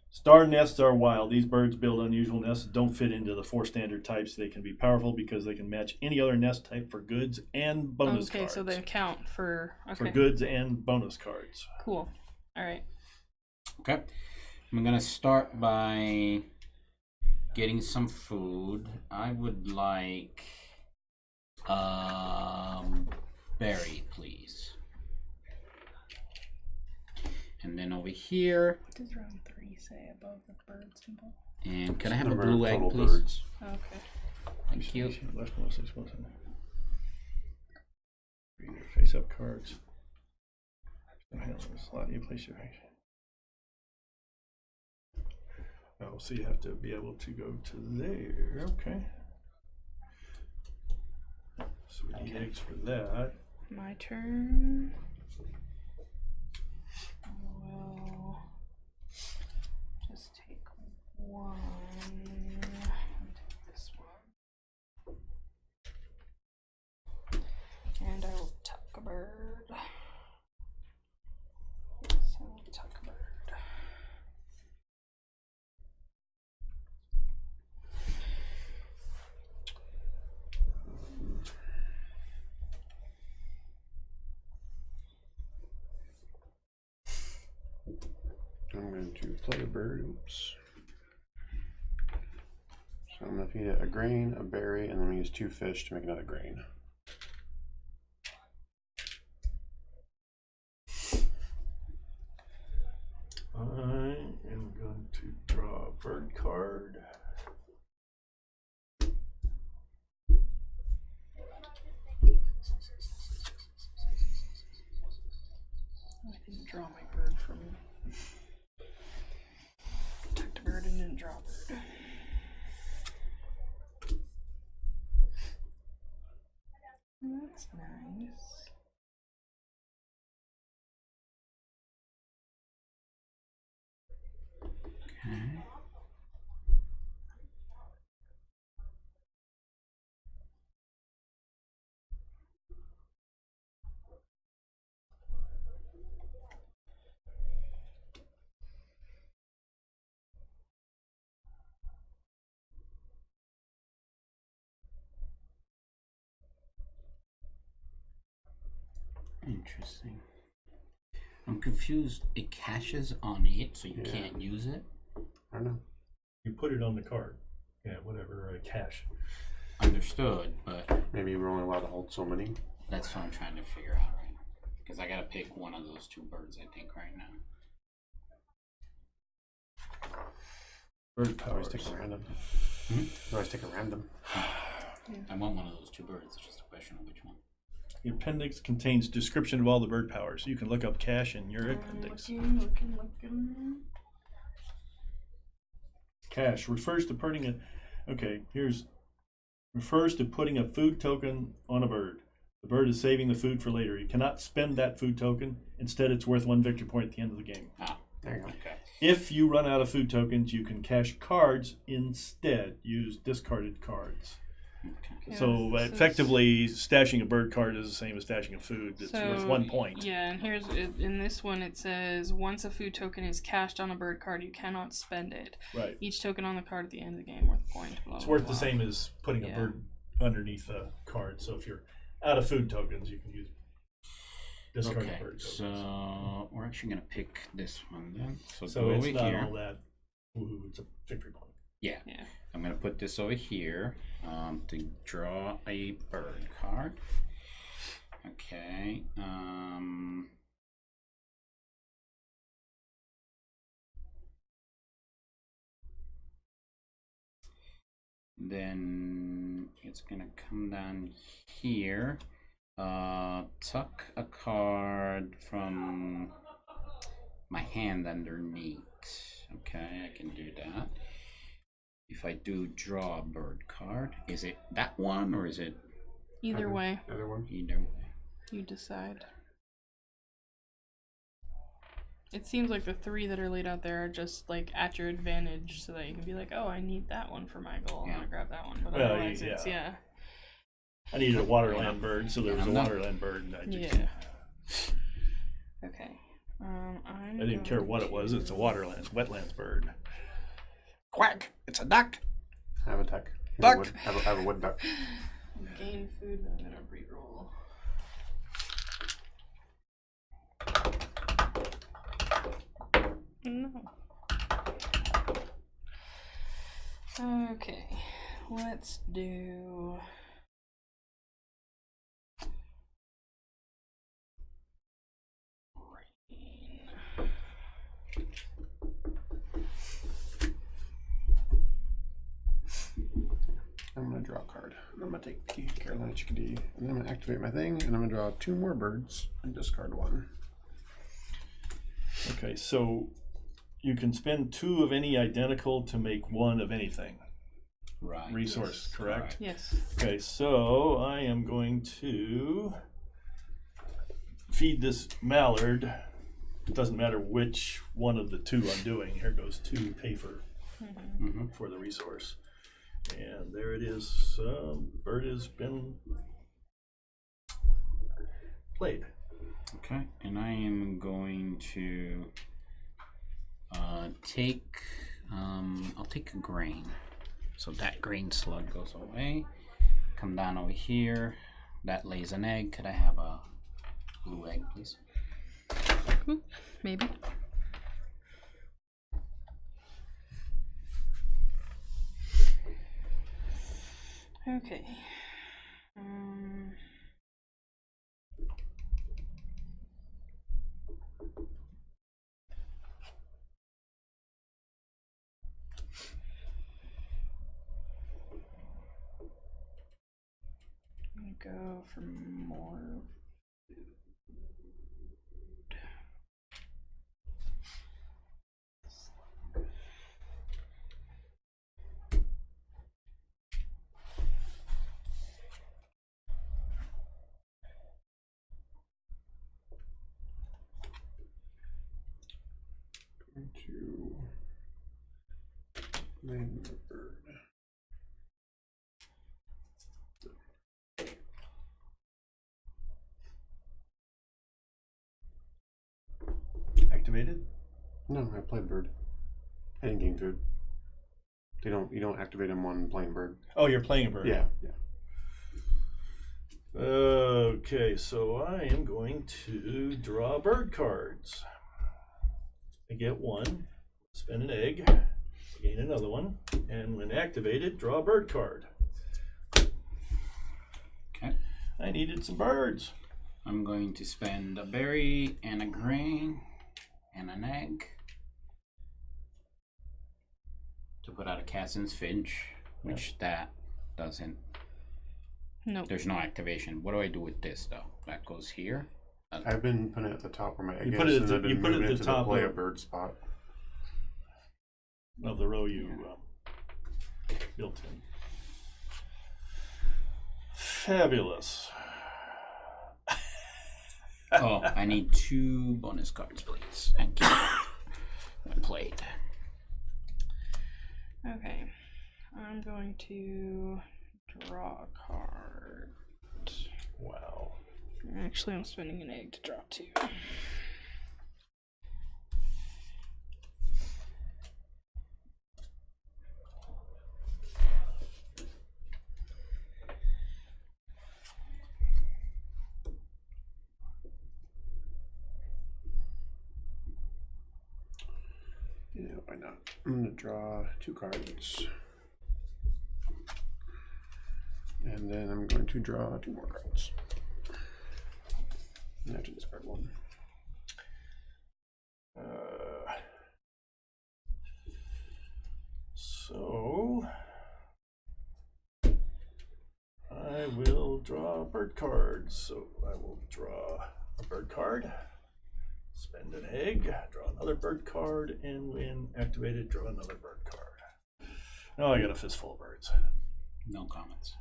Star nests are wild. These birds build unusual nests, don't fit into the 4 standard types. They can be powerful because they can match any other nest type for goods and bonus okay, cards. so they count for For goods and bonus cards. Cool. All right. Okay. I'm gonna start by getting some food. I would like berry, please. And then over here. What does round 3 say above the bird symbol? And can I have a Number of blue egg, total please? birds. Okay. Thank you. Face up cards. Slot you place your egg. Oh, so you have to be able to go to there. Okay. So we need eggs for that. My turn. I will just take 1. And take this one. And I will tuck a bird. Yes, I will tuck a bird. I'm going to play a bird. Oops. So I'm going to feed it a grain, a berry, and then I'm going to use 2 fish to make another grain. Draw a bird card. I didn't draw my bird from. Took the bird and didn't draw a bird. That's nice. Okay. Interesting. I'm confused. It caches on it, so you can't use it. I don't know. You put it on the card. Yeah, whatever, a cache. Understood, but Maybe we're only allowed to hold so many. that's what I'm trying to figure out right now. Because I gotta pick one of those two birds, I think, right now. Bird Always powers. take a random. Hmm? Always take a random. I want one of those two birds. It's just a question of which one. The appendix contains description of all the bird powers. You can look up cache in your appendix. Looking. Cache refers to putting refers to putting a food token on a bird. The bird is saving the food for later. You cannot spend that food token. Instead, it's worth 1 victory point at the end of the game. Ah, There you go. okay. If you run out of food tokens, you can cache cards instead. Use discarded cards. Okay. Yeah, So this is- effectively, stashing a bird card is the same as stashing a food. It's worth 1 point. Yeah, and in this one it says once a food token is cached on a bird card, you cannot spend it. Right. Each token on the card at the end of the game worth a point. Blah, It's blah, worth blah. the same as putting a Yeah. bird underneath a card. So if you're out of food tokens, you can use discarded Okay, bird tokens. so we're actually gonna pick this one then. So So go it's over not here. all that. Ooh, it's a victory point. Yeah. Yeah. I'm gonna put this over here to draw a bird card. Okay. Then it's gonna come down here. Tuck a card from my hand underneath. Okay, I can do that. If I do draw a bird card, is it that one or is it Either way, Other one. either way? you decide. It seems like the 3 that are laid out there are just like at your advantage, so that you can be like, "Oh, I need that one for my goal. I'm Yeah. gonna grab that one." But Well, otherwise, it's yeah. I needed a waterland bird, so there was a I'm not- waterland bird. And I just, yeah. Okay. I didn't care what it was. It's a wetlands bird. Quack! It's a duck. I have a duck. Duck! I have a wood duck. Gain food. I'm gonna re-roll. No. Okay, let's do. Rain. I'm gonna draw a card. I'm gonna take the Carolina Chickadee, and then I'm gonna activate my thing, and I'm gonna draw 2 more birds and discard 1. Okay, so you can spend 2 of any identical to make 1 of anything. Right. Resource, yes, correct? Yes. Okay, so I am going to feed this mallard. It doesn't matter which one of the 2 I'm doing. Here goes 2 pay for the resource. And there it is. Bird has been played. Okay, and I am going to take. I'll take a grain. So that grain slug goes away. Come down over here. That lays an egg. Could I have a blue egg, please? Ooh, maybe. Okay. go for more. Going to name the bird. Activated? No, I played bird. I didn't gain food. You don't activate them on playing bird. Oh, you're playing a bird. Yeah. Okay, so I am going to draw bird cards. I get one, spin an egg, gain another one, and when activated, draw a bird card. Okay. I needed some birds. I'm going to spend a berry and a grain and an egg to put out a Cassin's Finch, which that doesn't. No. There's no activation. What do I do with this though? That goes here. I've been putting it at the top where my egg You is, put it at and the- I've been you put it moving at it the to top play a of- bird spot. Of the row you built in. Fabulous. Oh, I need 2 bonus cards, please. Thank you. Well played. Okay. I'm going to draw a card. Wow. Actually, I'm spending an egg to draw 2. Yeah, why not? I'm gonna draw 2 cards. And then I'm going to draw 2 more cards. And I have to discard 1. So I will draw a bird card. So I will draw a bird card, spend an egg, draw another bird card, and when activated, draw another bird card. Now I got a fistful of birds. No comments.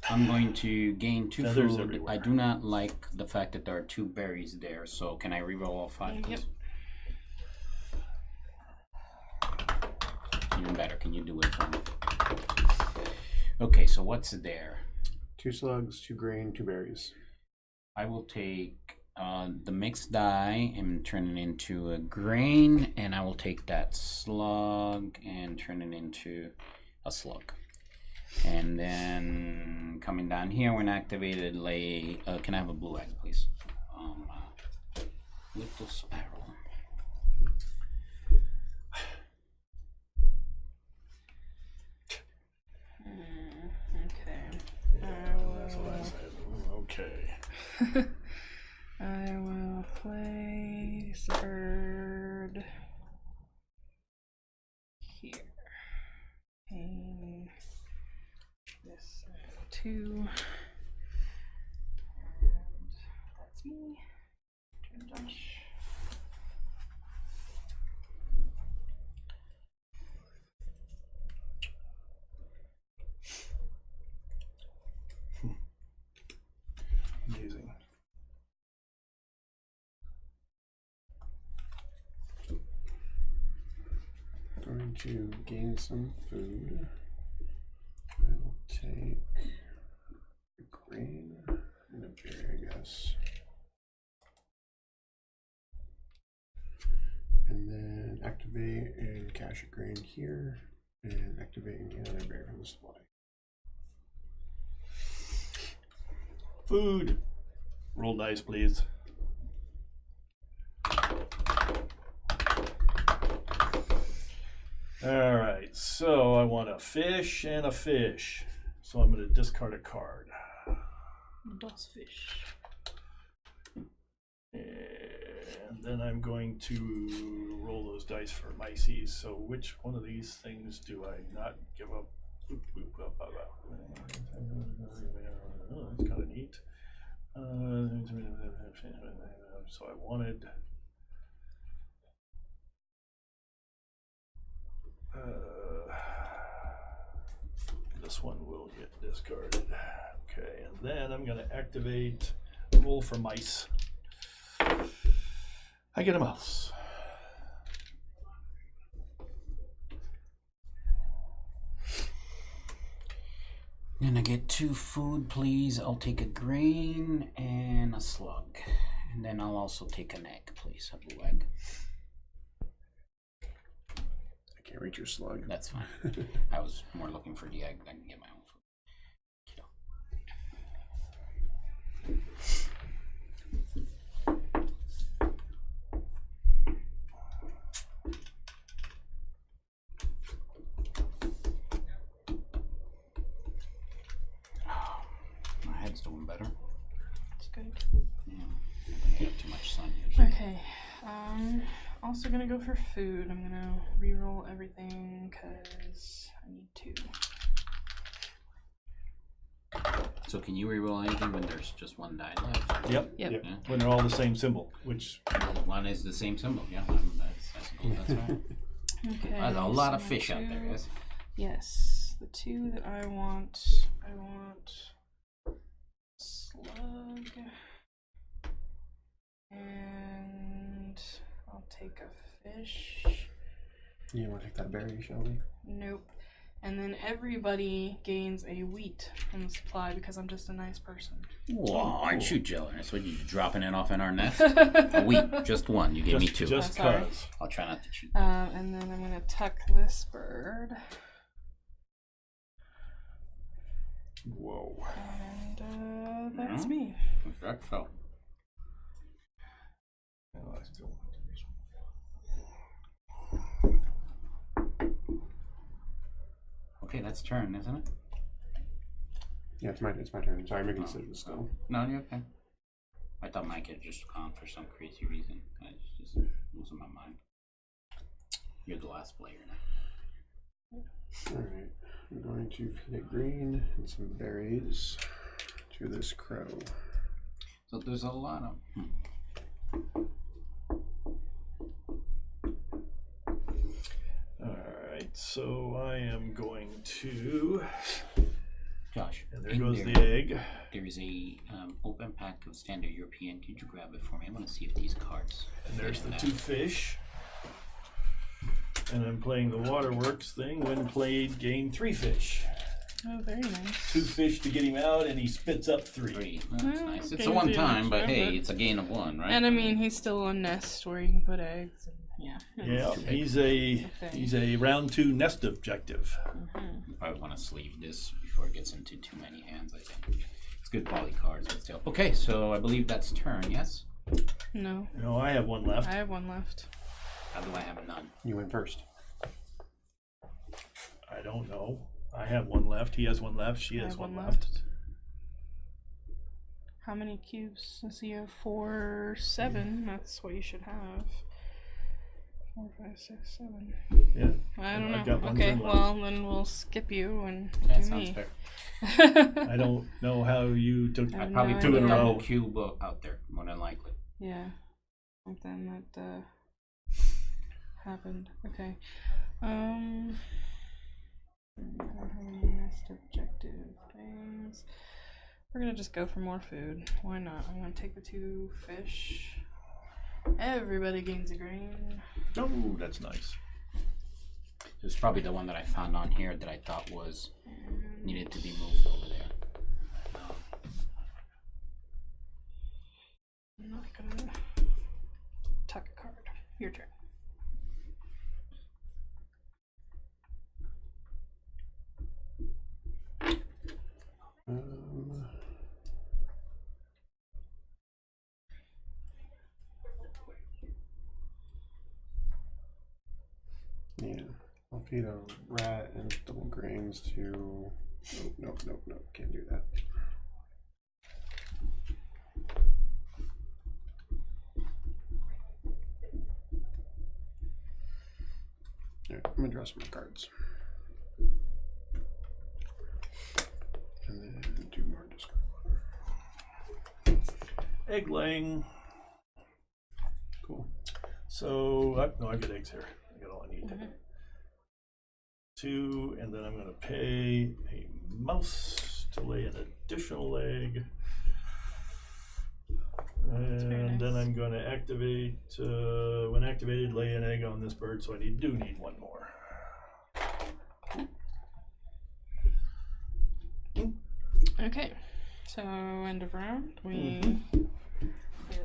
I'm going to gain 2 Feathers food. everywhere. I do not like the fact that there are 2 berries there, so can I reroll all 5, please? Yep. Even better, can you do it for me? Okay, so what's there? 2 slugs, 2 grain, 2 berries. I will take the mixed dye and turn it into a grain, and I will take that slug and turn it into a slug. And then coming down here, when activated, lay. Can I have a blue egg, please? Little sparrow. Okay. That's what I said. Okay. I will place a bird here. And this 2. And that's me. Turn Josh. Amazing. Going to gain some food. I will take a grain and a berry, I guess. And then activate and cache a grain here, and activate and gain another berry from the supply. Food. Roll dice, please. All right, so I want a fish and a fish. So I'm going to discard a card. Das fish. And then I'm going to roll those dice for Mices. So which one of these things do I not give up? Oh, that's kind of neat. So I wanted. This one will get discarded. Okay, and then I'm going to activate roll for mice. I get a mouse. Gonna get 2 food, please. I'll take a grain and a slug. And then I'll also take an egg, please. A blue egg. I can't reach your slug. That's fine. I was more looking for the egg than get my own food. My head's doing better. That's good. Yeah. I get too much sun usually. Okay. Also gonna go for food. I'm gonna re-roll everything because I need to. So can you reroll anything when there's just 1 die left? Yep. Yep. Yeah. When they're all the same symbol, which One is the same symbol. Yeah, that's cool. That's right. Okay. There's a lot so of fish out there, guys. Yes. The 2 that I want slug. And I'll take a fish. You want to take that berry, Shelby? Nope. And then everybody gains a wheat from the supply because I'm just a nice person. Whoa, aren't you jealous? What, you dropping it off in our nest? A week, just 1. You gave me 2. Just Sorry. cause. I'll try not to cheat. And then I'm gonna tuck this bird. Whoa. And that's Mhm. me. That's so. Oh, I still want Okay, that's turn, isn't it? Yeah, it's my turn. Sorry, I'm making decisions still. No, you're okay. I thought Mike had just gone for some crazy reason. I was just losing my mind. You're the last player now. Alright. I'm going to feed a green and some berries to this crow. So there's a lot of. Alright, so I am going to. Josh, And there in goes there, the egg. There is a open pack of standard European. Could you grab it for me? I want to see if these cards. And there's fit the in 2 that. fish. And I'm playing the waterworks thing. When played, gain 3 fish. Oh, very nice. 2 fish to get him out, and he spits up 3. 3. That's nice. It's okay, a 1 yeah, time, but sure, hey, but- it's a gain of 1, right? And I mean, he's still a nest where you can put eggs. And, yeah. Yeah, Too big. he's a round 2 nest objective. You probably want to sleeve this before it gets into too many hands, I think. It's good quality cards, but still. Okay, so I believe that's turn, yes? No, No, I have 1 left. I have 1 left. How do I have none? You went first. I don't know. I have 1 left. He has 1 left. She I has have 1 one left. How many cubes? Let's see, you have 4, 7. That's what you should have. 4, 5, 6, 7. Yeah. I don't I've know. got 1 Okay, turn left. well then we'll skip you and That do sounds me. fair. I don't know how you took. I I probably no put a idea. double cube out there, more than likely. Yeah, something that happened. Okay. I don't have any nest objective things. We're gonna just go for more food. Why not? I'm gonna take the 2 fish. Everybody gains a grain. Oh, that's nice. It's probably the one that I found on here that I thought was And needed to be moved over there. I'm not gonna tuck a card. Your turn. Yeah. I'll feed a rat and double grains to. Nope. Can't do that. Alright, I'm gonna draw some more cards. And then 2 more discard. egg laying. Cool. So, I get eggs here. I got all I need. 2, and then I'm going to pay a mouse to lay an additional egg. And then I'm going to activate, when activated, lay an egg on this bird, so I do need one more. Okay, so end of round. We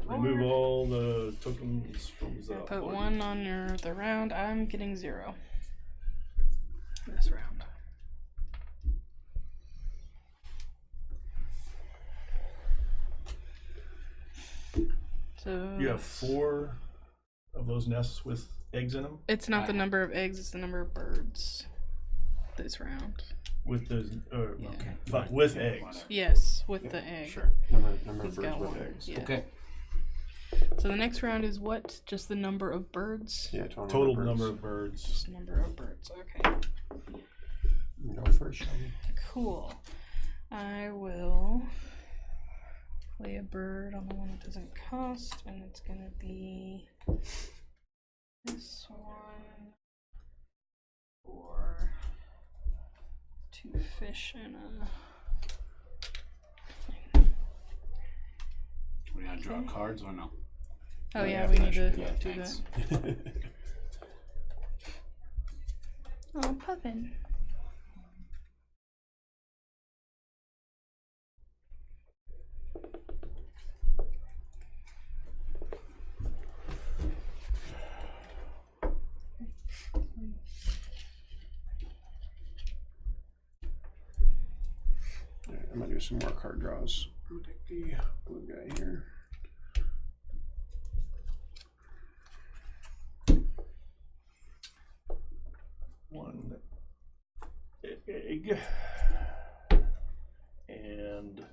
remove all the tokens from the put board. 1 on the round. I'm getting 0 this round. So You have 4 of those nests with eggs in them? it's not the number of eggs; it's the number of birds this round. With the, Yeah. Okay. but with eggs. Yes, with the egg. Sure. Number of He's birds got with 1. eggs. Yeah. Okay. So the next round is what? Just the number of birds? Yeah, Total number of birds. Just number of birds. Okay. Go first, Shelby. Cool. I will play a bird on the one that doesn't cost, and it's gonna be this one for 2 fish and a. We gotta draw cards or no? Oh yeah, yeah, we I need to should do that, do thanks. that. Oh, Puffin. Alright, I'm gonna do some more card draws. I'll take the blue guy here. One egg and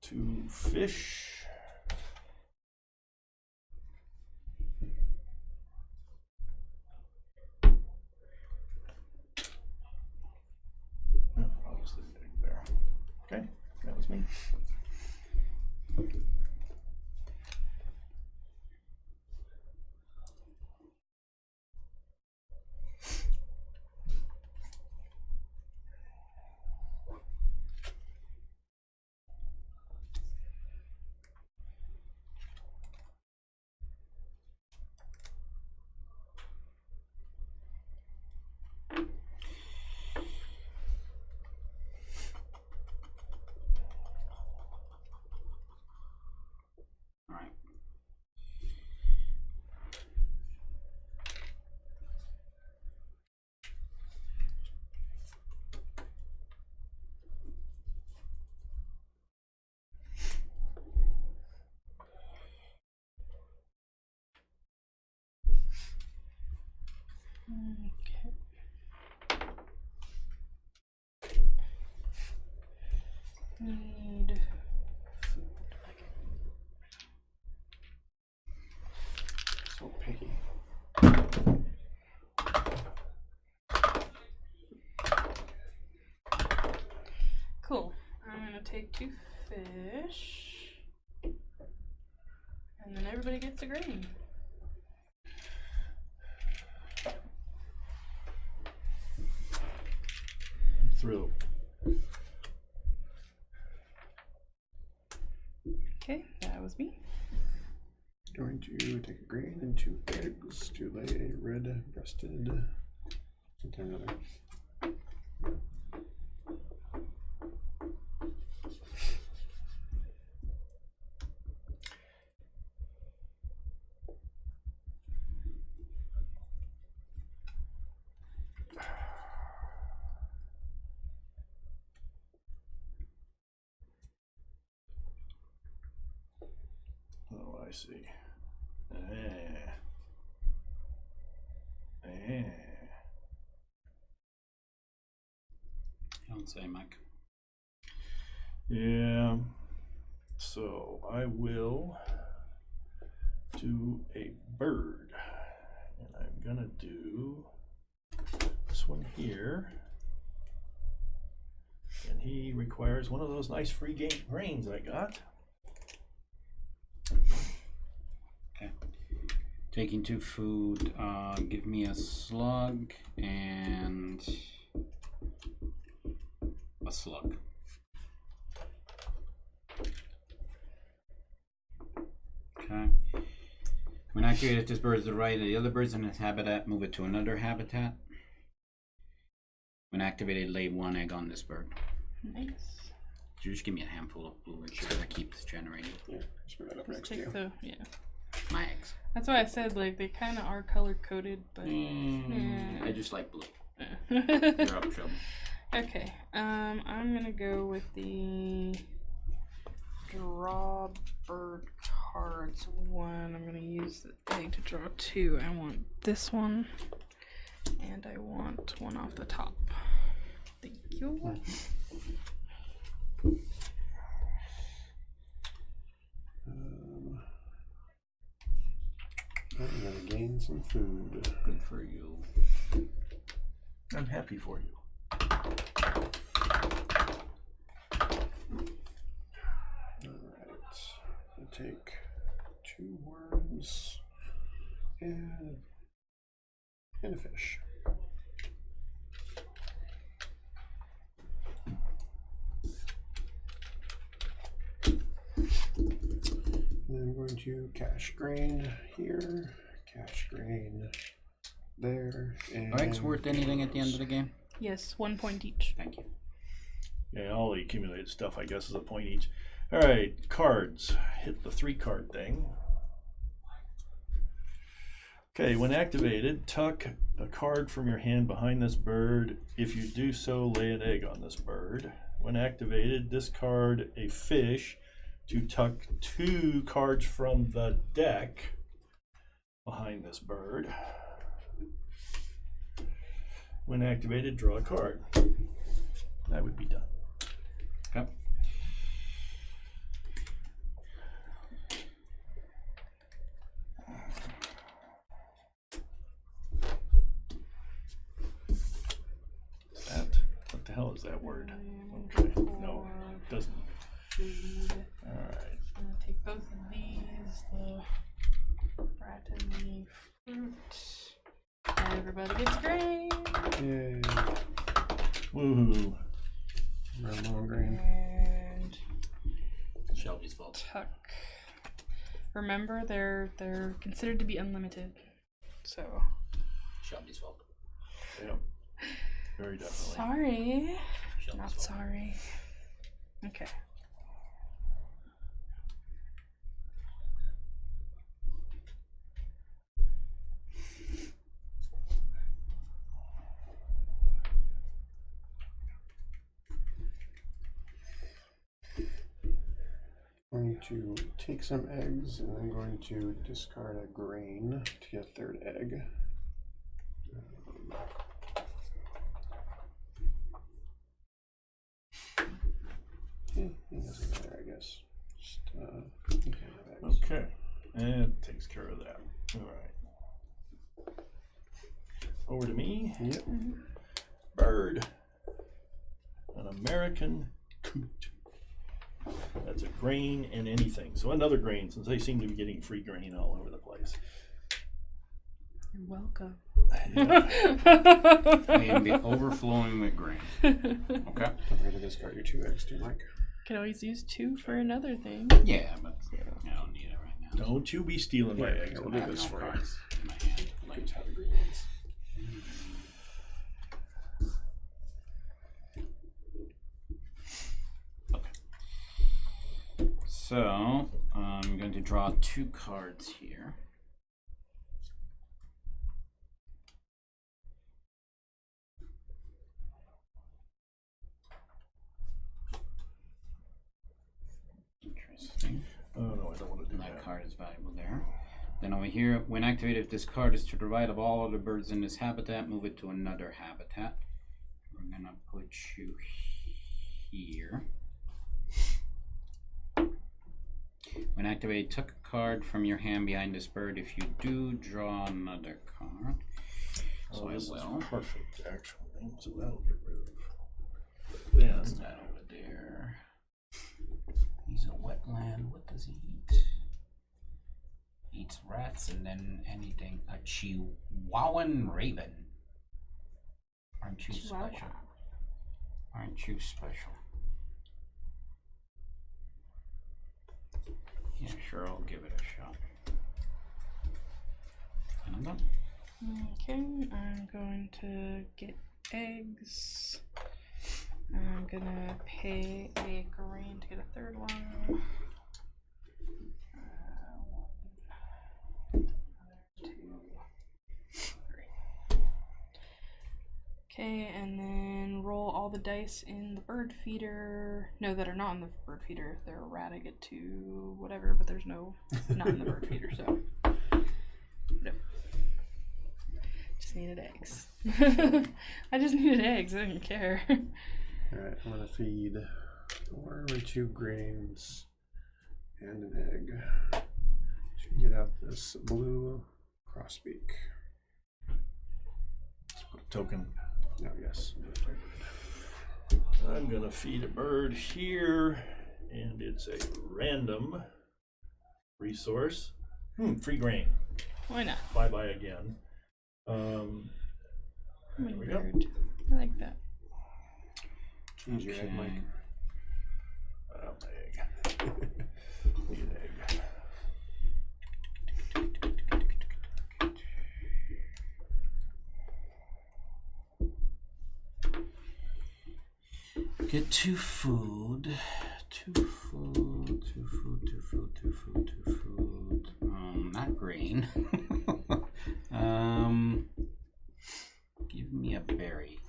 2 fish. I'll just leave the egg there. Okay, that was me. All right. Okay. Need food. So picky. Cool. I'm gonna take 2 fish, and then everybody gets a green. Thrill. Okay, that was me. Going to take a green and 2 eggs to lay a red-breasted something or other. Oh, I see. You don't say, Mike. Yeah. So I will do a bird. And I'm gonna do this one here. And he requires one of those nice free grains I got. Taking 2 food. Give me a slug and a slug. Okay. When activated, this bird is the right of the other birds in its habitat. Move it to another habitat. When activated, lay 1 egg on this bird. Nice. So just give me a handful of blue and sugar that keeps generating. Yeah, screw that up next to Take you. the, yeah. My eggs. That's why I said like they kind of are color coded, but I just like blue. yeah. You're up, Shelby. Okay. I'm gonna go with the draw bird cards one. I'm gonna use the egg to draw 2. I want this one, and I want one off the top. Thank you. I'm gonna gain some food. Good for you. I'm happy for you. Alright. I'll take 2 worms and a fish. And I'm going to cash grain here, cash grain there, and Are eggs worth anything at the end of the game? Yes, 1 point each. Thank you. Yeah, all the accumulated stuff, I guess, is a point each. All right, cards. Hit the 3 card thing. Okay, when activated, tuck a card from your hand behind this bird. If you do so, lay an egg on this bird. When activated, discard a fish to tuck 2 cards from the deck behind this bird. When activated, draw a card. That would be done. Okay. That, what the hell is that word? Okay, no, it doesn't. Food. All right. I'm gonna take both of these, the rat and the fruit. And everybody gets grain. yay, Woohoo. round long grain. And Shelby's fault. tuck. Remember, they're considered to be unlimited. So Shelby's fault. Yep. Very definitely. sorry. Shelby's Not fault. sorry. Okay. I'm going to take some eggs and I'm going to discard a grain to get a 3rd egg. It doesn't matter, I guess. Just, you can have eggs. Okay. And it takes care of that. All right. Over to me. Yep. Bird. An American coot. That's a grain and anything. So another grain, since they seem to be getting free grain all over the place. You're welcome. Yeah. I am be overflowing with grain. Okay. Don't forget to discard your 2 eggs too, Mike. Could always use 2 for another thing. Yeah, but I don't need it right now. Don't you be stealing my Yeah, eggs. we'll I do have this no for you. cards in my hand. Like, Good have the green ones. okay. So I'm going to draw 2 cards here. Interesting. Oh no, I don't want to do That that. card is valuable there. Then over here, when activated, if this card is to the right of all other birds in this habitat, move it to another habitat. We're gonna put you here. When activated, tuck a card from your hand behind this bird. If you do, draw another card. So Oh, this I is will. perfect, actually. So that'll get rid of. Then What's that over there? He's a wetland. What does he eat? eats rats and then anything. A Chihuahuan raven. Aren't you Chihuahua. special? Aren't you special? Yeah, sure, I'll give it a shot. And I'm done. Okay, I'm going to get eggs. I'm gonna pay a green to get a third one. Okay, and then roll all the dice in the bird feeder. No, that are not in the bird feeder. If they're a rat, I get to whatever, but there's no not in the bird feeder, so. Nope. Just needed eggs. I just needed eggs, I didn't care. Alright, I'm gonna feed 4 or 2 grains and an egg to get out this blue crossbeak. Let's put a token. Oh, yes. I'm gonna feed a bird here, and it's a random resource. Free grain. Why not? Bye again. There we go. Bird. I like that. Choose your egg, Mike. Egg. Need an egg. Get 2 food. 2 food. 2 food. 2 food. 2 food. 2 food. Not green. Give me a berry.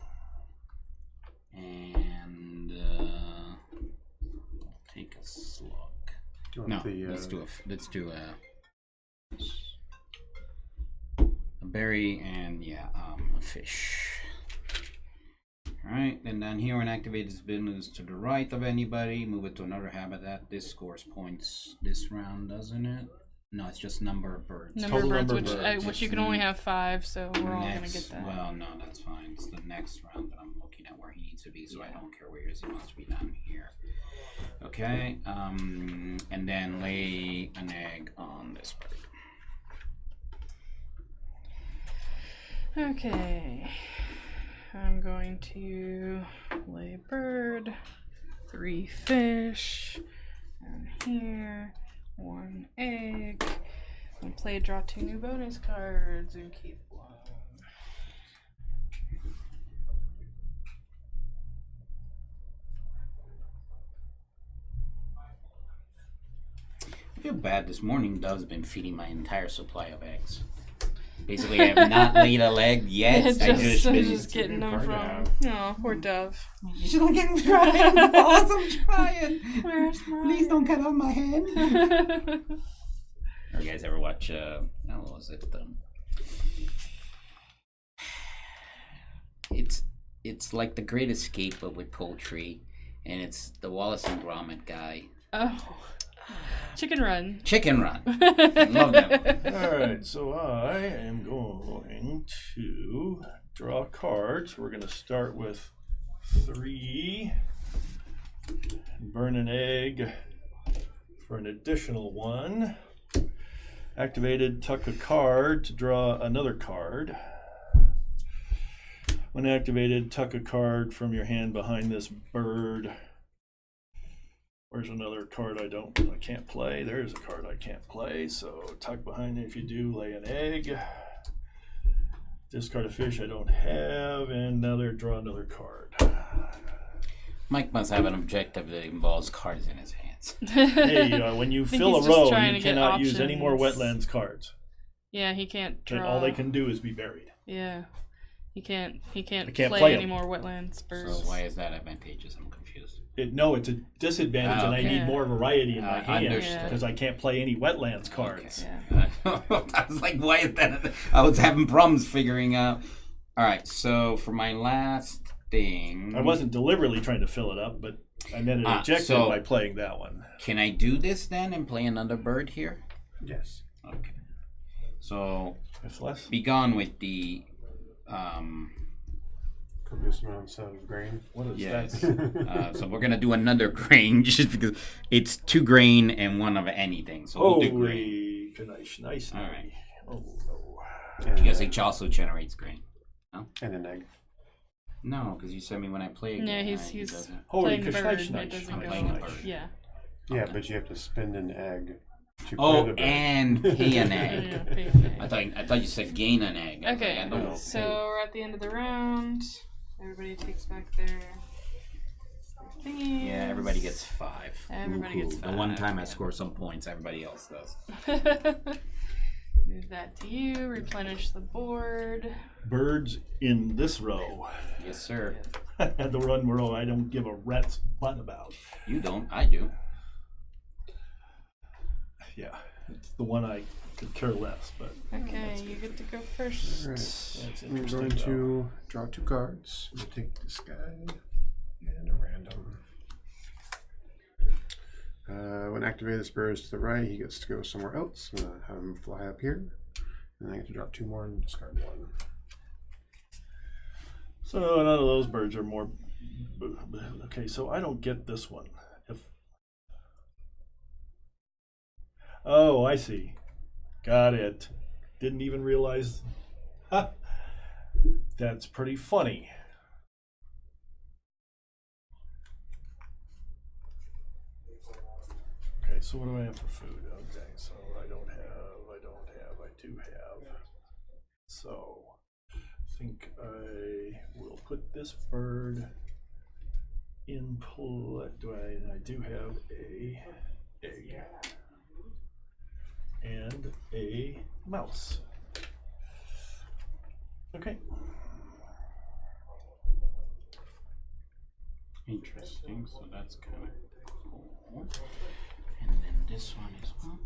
And I'll take a slug. Do you No, want the, let's do a berry and a fish. Alright, then down here when activate this business to the right of anybody, move it to another habitat. This scores points this round, doesn't it? No, it's just number of birds. Number of birds, number of birds. which you can only have 5, so we're all gonna Next- get that. Well, no, that's fine. It's the next round, but I'm looking at where he needs to be, so I don't care where he is. He wants to be down here. Okay, and then lay an egg on this bird. Okay. I'm going to lay a bird, 3 fish, and here, 1 egg, and play draw 2 new bonus cards and keep 1. I feel bad. This morning Dove's been feeding my entire supply of eggs. Basically, I have not laid a leg yet. I'm I've just getting them hard from. out. No, poor Dove. You should get me trying, boss. I'm trying. Where's my? Please don't cut off my hand. Or you guys ever watch? What was it? It's like The Great Escape, but with poultry, and it's the Wallace and Gromit guy. Oh, Chicken Run. Chicken Run. Love that one. Alright, so I am going to draw cards. We're going to start with 3. Burn an egg for an additional 1. Activated, tuck a card to draw another card. When activated, tuck a card from your hand behind this bird. Where's another card I can't play? There's a card I can't play. So tuck behind it. If you do, lay an egg. Discard a fish I don't have, and now draw another card. Mike must have an objective that involves cards in his hands. Hey, when you think fill he's a just row, trying you to get cannot use any more options. wetlands cards. Yeah, he can't And draw. all they can do is be buried. Yeah, he can't. He can't, can't play play any 'em. more wetlands So birds. why is that advantageous? I'm confused. No, it's a disadvantage, and I Okay. need more variety in my hand Understood. because I can't play any wetlands cards. Yeah. I was like, why is that? I was having problems figuring out. All right, so for my last thing, I wasn't deliberately trying to fill it up, but I met an objective so- by playing that one. Can I do this then and play another bird here? Yes. Okay. So If less, be gone with the Copious amounts of grain. what is yes. that? So we're gonna do another grain just because it's 2 grain and 1 of anything. So we'll do grain. Holy Nice. All right. Oh no. And, You guys think also generates grain? and an egg. No, because you said me when I play. Yeah, again, he's he doesn't. Holy playing the bird. nice. And it doesn't I'm go. playing a bird. Yeah. Yeah, Okay. but you have to spend an egg to play Oh, the bird. and pay an Yeah, egg. pay an egg. I thought you said gain an egg. I was Okay, like, I don't- so we're at the end of the round. Everybody takes back their thingies. Yeah, everybody gets 5. Everybody gets The one 5, time I yeah. score some points, everybody else does. Move that to you. Replenish the board. Birds in this row. Yes, sir. And the one row I don't give a rat's butt about. You don't. I do. Yeah, it's the one I could care less, but Okay, you get to go first. All right. that's I'm interesting. going to draw 2 cards. I'm going to take this guy and a random. When activated, this bird is to the right. He gets to go somewhere else. I'm going to have him fly up here. And I get to drop 2 more and discard 1. So none of those birds are more. Okay, so I don't get this one. Oh, I see. Got it. Didn't even realize. Ha! That's pretty funny. Okay, so what do I have for food? Okay, so I don't have. I do have. So I think I will put this bird in play. I do have a egg and a mouse. Okay. Interesting. So that's kind of cool. And then this one as well.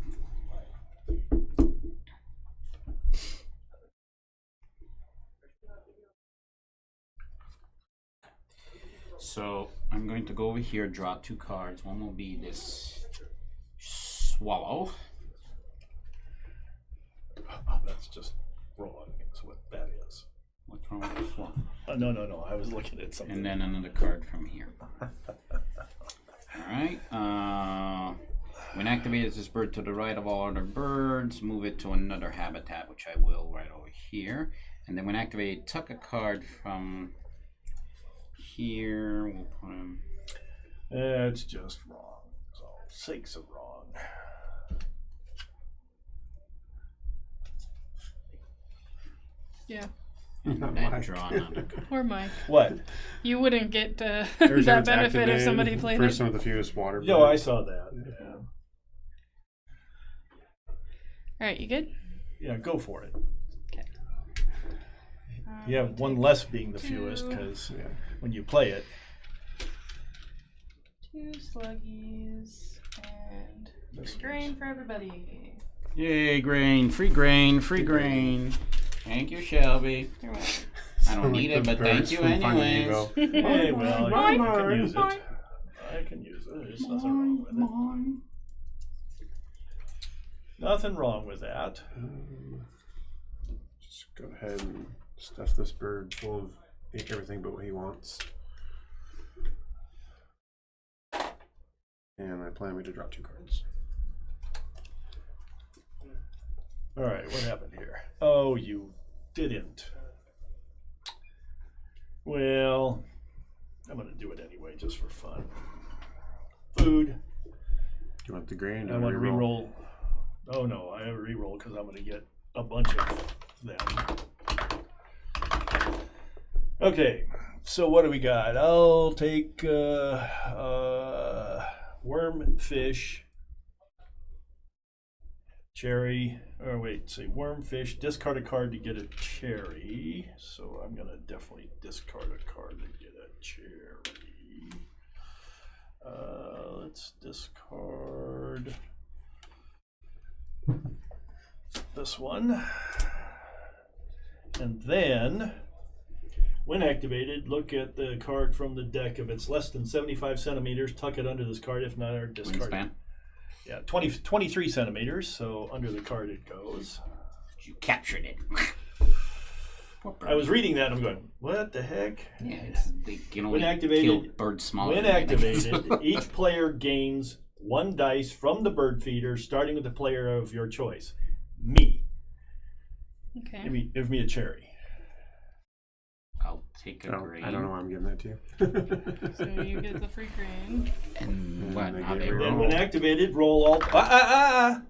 So I'm going to go over here, draw 2 cards. One will be this swallow. Oh, that's just wrong. That's what that is. What's wrong with this one? No. I was looking at something. And then another card from here. Alright. When activated, this bird to the right of all other birds. Move it to another habitat, which I will right over here. And then when activated, tuck a card from here. We'll put him. It's just wrong. It's all sakes of wrong. Yeah. And Not then Mike. draw another card. Or Mike. What? You wouldn't get Every time that it's benefit if somebody activated, played person it. with the fewest water. No, I birds. saw that. Yeah. Alright, you good? Yeah, go for it. Okay. You have one less being the fewest because Yeah. when you play it, 2 sluggies and This grain for everybody. Yay, grain. Free grain. Free grain. Thank you, Shelby. You're welcome. I don't Sound need like it, the but thank birds you from Finding anyways. Nemo. hey, well, Mine, you can use mine. it. I can use it. There's nothing wrong with it. Nothing wrong with that. Just go ahead and stuff this bird full of everything but what he wants. And I plan me to drop 2 cards. All right, what happened here? Oh, you didn't. Well, I'm going to do it anyway just for fun. Food. Do you want the grain? I want to re-roll. Oh no, I have a re-roll because I'm going to get a bunch of them. Okay, so what do we got? I'll take worm, fish, cherry. Or wait, say worm, fish. Discard a card to get a cherry. So I'm going to definitely discard a card to get a cherry. Let's discard this one. And then, when activated, look at the card from the deck. If it's less than 75 centimeters, tuck it under this card. If not, or discard it. Wingspan. Yeah, 23 centimeters, so under the card it goes. You captured it. I was reading that and I'm going, what the heck? Yeah, they can only When activated- kill birds smaller When than activated, each player gains one dice from the bird feeder, starting with the player of your choice. Me. Okay. Give me a cherry. I'll take a grain. I don't know why I'm giving that to you. So you get the free grain. And what? they How get they rid of Then roll? when activated, roll all.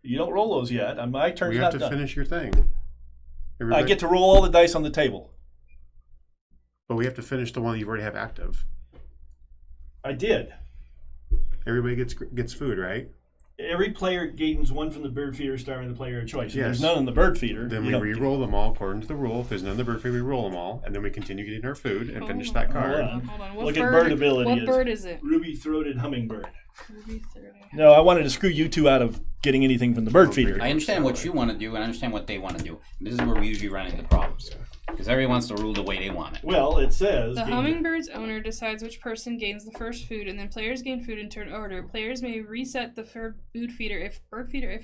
You don't roll those yet. My turn's We not have to done. finish your thing. I Everybody, get to roll all the dice on the table. but we have to finish the one that you already have active. I did. Everybody gets food, right? Every player gains one from the bird feeder, starting the player of choice. If Yes. there's none in the bird feeder. Then you we don't re-roll them all according to the rule. If there's none in the bird feed, we roll them all, and then we continue getting our food and finish that card. Hold on. What Look at bird, bird ability What is- bird is it? Ruby-throated hummingbird. Ruby 30. No, I wanted to screw you two out of getting anything from the bird feeder. I understand what you want to do, and I understand what they want to do. This is where we usually run into problems. Because everyone wants to rule the way they want it. Well, it says The hummingbird's owner decides which person gains the first food, and then players gain food in turn order. Players may reset the bird feeder if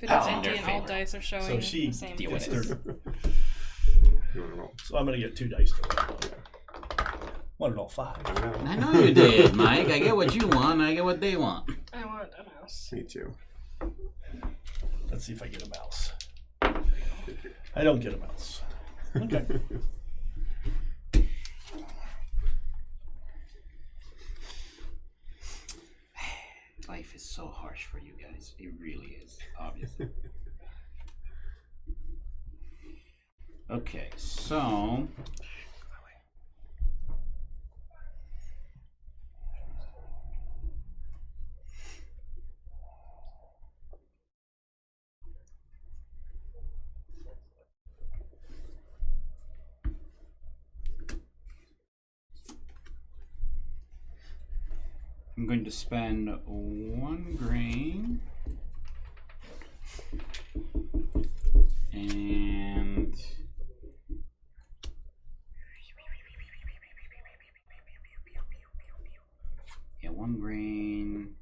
it is empty and all dice are showing So she the same deal with dice. it. You wanna roll? So I'm going to get 2 dice. Wanted all 5. I know you did, Mike. I get what you want, I get what they want. I want a mouse. Me too. Let's see if I get a mouse. I don't get a mouse. Okay. Life is so harsh for you guys. It really is, obviously. Okay, so I'm going to spend 1 grain and yeah, 1 grain,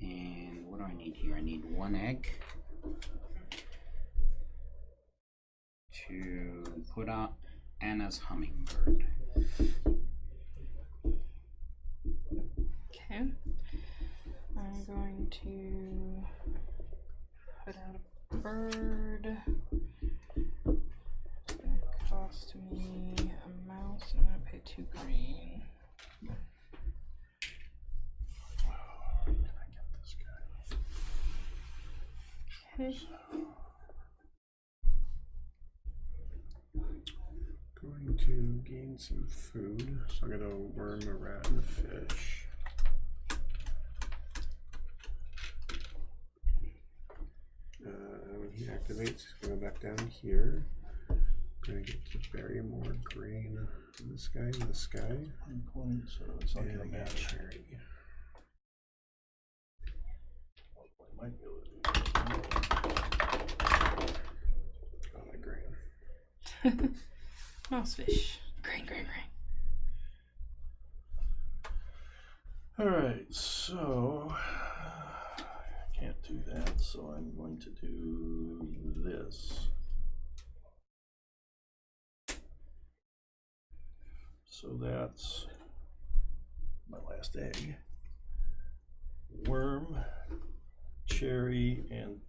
and what do I need here? I need 1 egg to put out Anna's hummingbird. Okay. I'm going to put out a bird. It's going to cost me a mouse. I'm going to pay 2 green. Okay. Going to gain some food, so I'm gonna worm, a rat, and a fish. When he activates, he's gonna go back down here. Gonna get to bury more grain in this guy in the sky. So it's not And going I to got match. cherry. Might be able to do Oh, that grain. Mouse fish. Grain. All right, so I can't do that, so I'm going to do this. So that's my last egg. Worm, cherry, and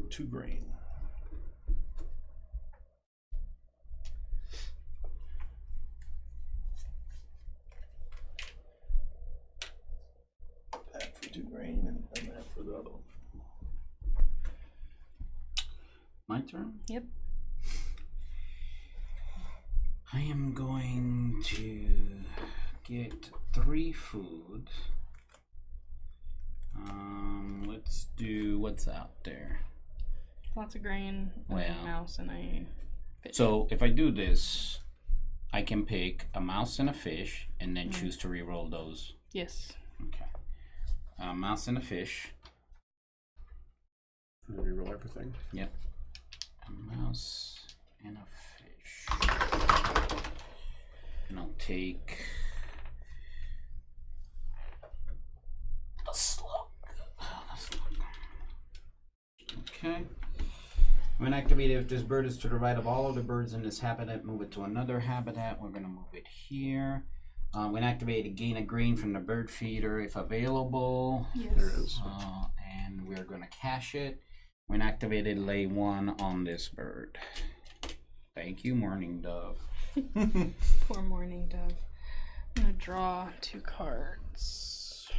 2 grain. That for 2 grain and that for the other one. My turn? Yep. I am going to get 3 food. Let's do what's out there. Lots of grain, and Well. a mouse, and a fish. So if I do this, I can pick a mouse and a fish and then choose to re-roll those. Yes. Okay. A mouse and a fish. And then reroll everything. Yep. A mouse and a fish. And I'll take the slug. Okay. When activated, if this bird is to the right of all of the birds in this habitat, move it to another habitat. We're going to move it here. When activated, gain a grain from the bird feeder if available. Yes. There is. And we're going to cache it. When activated, lay 1 on this bird. Thank you, Morning Dove. Poor Morning Dove. I'm gonna draw 2 cards.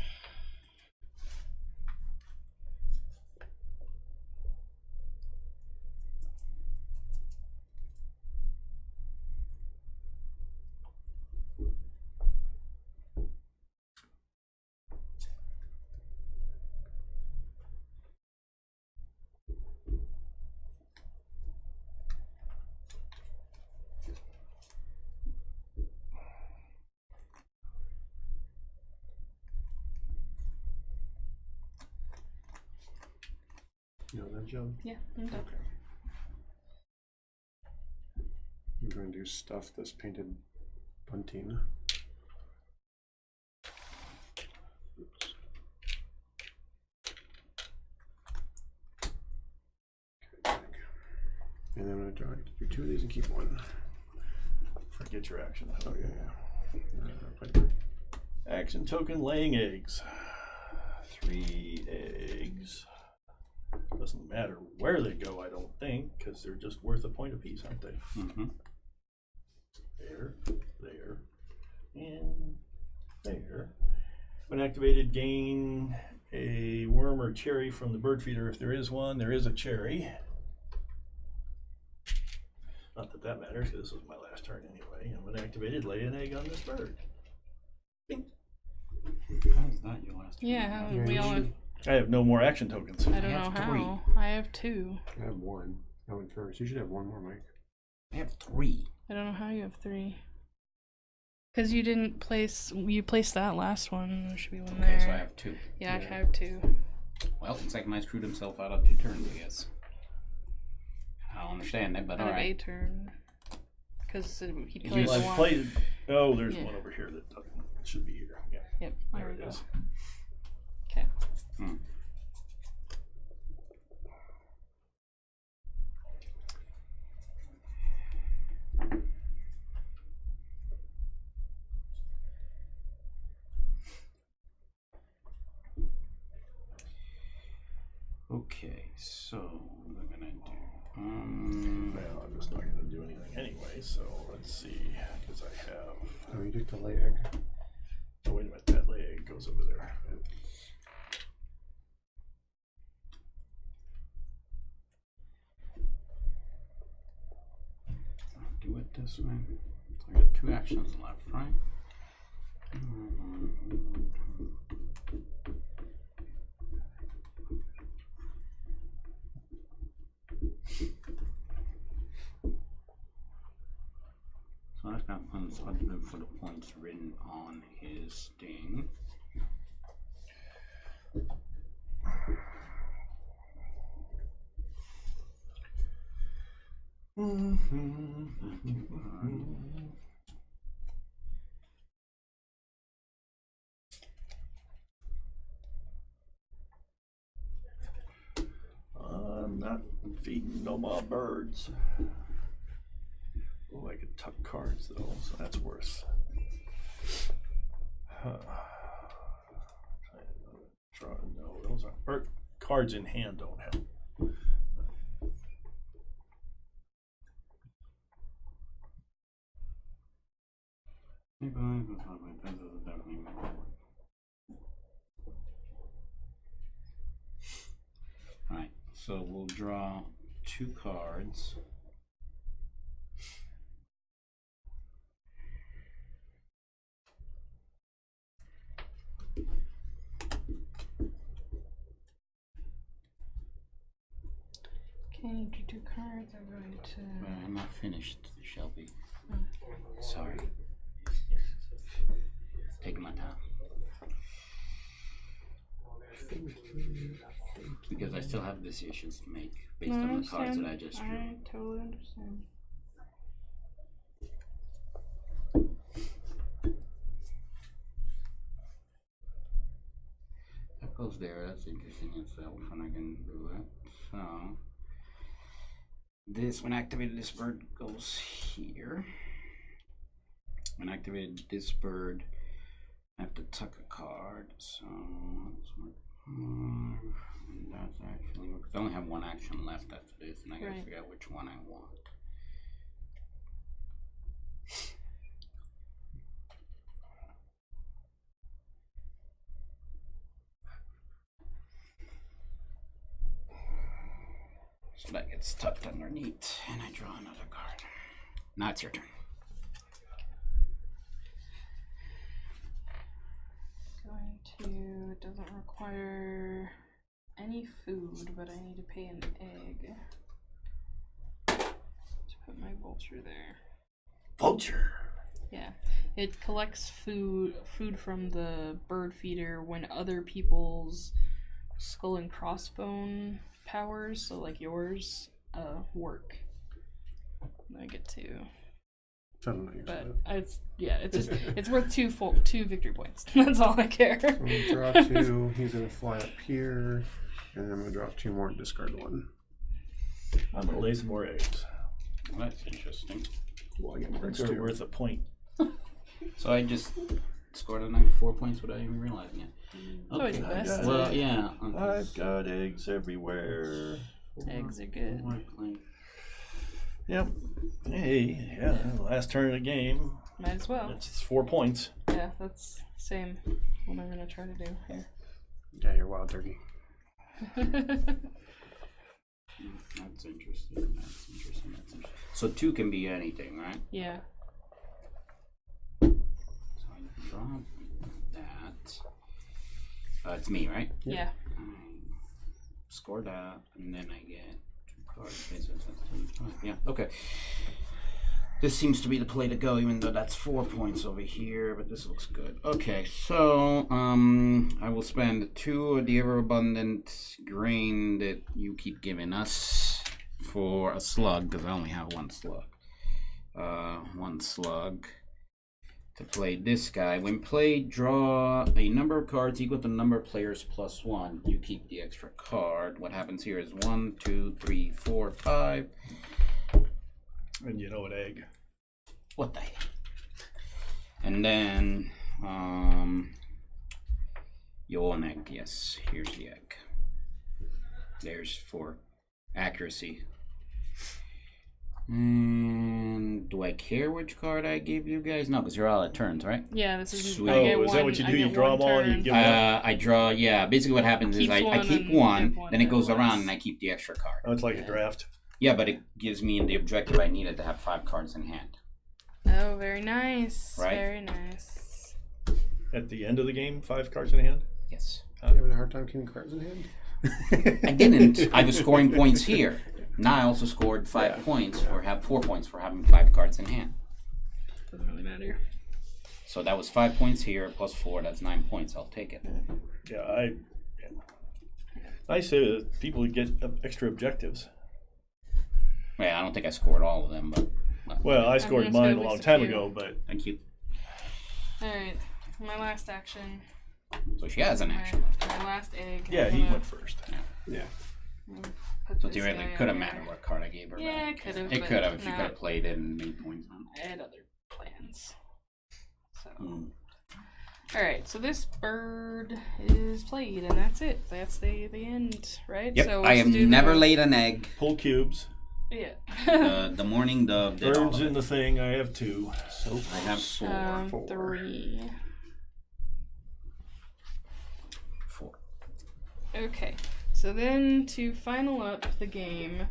You know that, Joe? Yeah, I'm done. I'm going to do stuff this painted bunting. Oops. Okay, and then I'm going to do 2 of these and keep 1. Forget your action. Oh, yeah. Action token laying eggs. 3 eggs. Doesn't matter where they go, I don't think, because they're just worth a point apiece, aren't they? Mm-hmm. There, and there. When activated, gain a worm or cherry from the bird feeder. If there is one, there is a cherry. Not that that matters, because this was my last turn anyway. And when activated, lay an egg on this bird. Bing. How is that your last turn? Yeah, Yeah, we you all. should- I have no more action tokens. I don't I know have how. 3. I have 2. I have 1. I went first. You should have 1 more, Mike. I have 3. I don't know how you have 3. Because you didn't place. You placed that last one. There should be one there. Okay, so I have 2. Yeah, Yeah. I have 2. Well, it's like Mike screwed himself out of 2 turns, I guess. I don't understand that, but Out of a alright. turn. Because he Did played you the I've one. played. Oh, there's Yeah. one over here that doesn't. It should be here. Yeah, Yep, there there it we go. is. Okay. Hmm. Okay, so what am I gonna do? Well, I'm just not going to do anything anyway, so let's see. Because I have. Oh, you took the lay egg. Oh, wait a minute. That leg goes over there. I'll do it this way. So I got 2 actions left, right? So I've got 100 for the points written on his thing. I'm not feeding no more birds. Oh, I could tuck cards though, so that's worse. No, those aren't bird cards in hand. Don't help. Alright, so we'll draw 2 cards. Okay, you do 2 cards. I'm going to. I'm not finished, Shelby. Sorry. Taking my time. Because I still have decisions to make based on the cards that I just drew. I totally understand. That goes there. That's interesting itself, and I can do it. So this, when activated, this bird goes here. When activated this bird, I have to tuck a card. So that's actually, because I only have one action left after this, and I gotta figure out which one I want. So that gets tucked underneath, and I draw another card. Now it's your turn. It doesn't require any food, but I need to pay an egg to put my vulture there. Vulture. Yeah, it collects food from the bird feeder when other people's skull and crossbone powers, so like yours, work. I get to. I don't know. But it's just it's worth two victory points. That's all I care. I'm gonna draw 2. He's gonna fly up here, and then I'm gonna drop 2 more and discard 1. I'm gonna lay some more eggs. Well, that's interesting. Well, I get more eggs They're too. worth a point. So I just scored a 94 points without even realizing it. It's always the best. Well, yeah. I've got eggs everywhere. Eggs are good. Yep. Hey, yeah, last turn of the game. Might as well. It's 4 points. Yeah, that's same. What I'm gonna try to do here. Yeah, you're wild turkey. That's interesting. That's interesting. So 2 can be anything, right? Yeah. So I drop that. It's me, right? Yeah. I score that, and then I get 2 cards. Yeah, okay. This seems to be the play to go, even though that's 4 points over here, but this looks good. Okay, so I will spend 2 of the ever-abundant grain that you keep giving us for a slug, because I only have 1 slug. 1 slug to play this guy. When played, draw a number of cards equal to the number of players plus 1. You keep the extra card. What happens here is 1, 2, 3, 4, 5. And you know an egg. What the heck? And then, you'll an egg. Yes, here's the egg. There's for accuracy. Do I care which card I gave you guys? No, because you're all at turns, right? Yeah, this is. Sweet. Oh, is that what you do? You draw them all and you give them I draw, yeah. Basically what happens is I keep one, then it goes around and I keep the extra card. Oh, it's like a draft. Yeah, but it gives me the objective I needed to have 5 cards in hand. Oh, very nice. Right? Very nice. At the end of the game, 5 cards in hand? Yes. You having a hard time keeping cards in hand? I didn't. I was scoring points here. Now I also scored 5 points, or have 4 points for having 5 cards in hand. Doesn't really matter. So that was 5 points here, plus 4, that's 9 points. I'll take it. Yeah, I say that people get extra objectives. Well, I don't think I scored all of them, but... Well, I gonna scored say mine at a long least a time few. ago, but Thank you. Alright, my last action. So she has an action left. My last egg. yeah, I'm he gonna went first. Yeah. put So this theoretically, guy it could have on mattered there. what card I gave her. Yeah, but it could have. It but could have if you no, could have played it and made points on I had other plans. So. it. Alright, so this bird is played, and that's it. That's the end, right? Yep, So I let's have do never the, laid an egg. Pull cubes. Yeah. The morning dove did all Birds of in it. the thing. I have 2. So I have 4. 3. 4. Okay, so then to final up the game,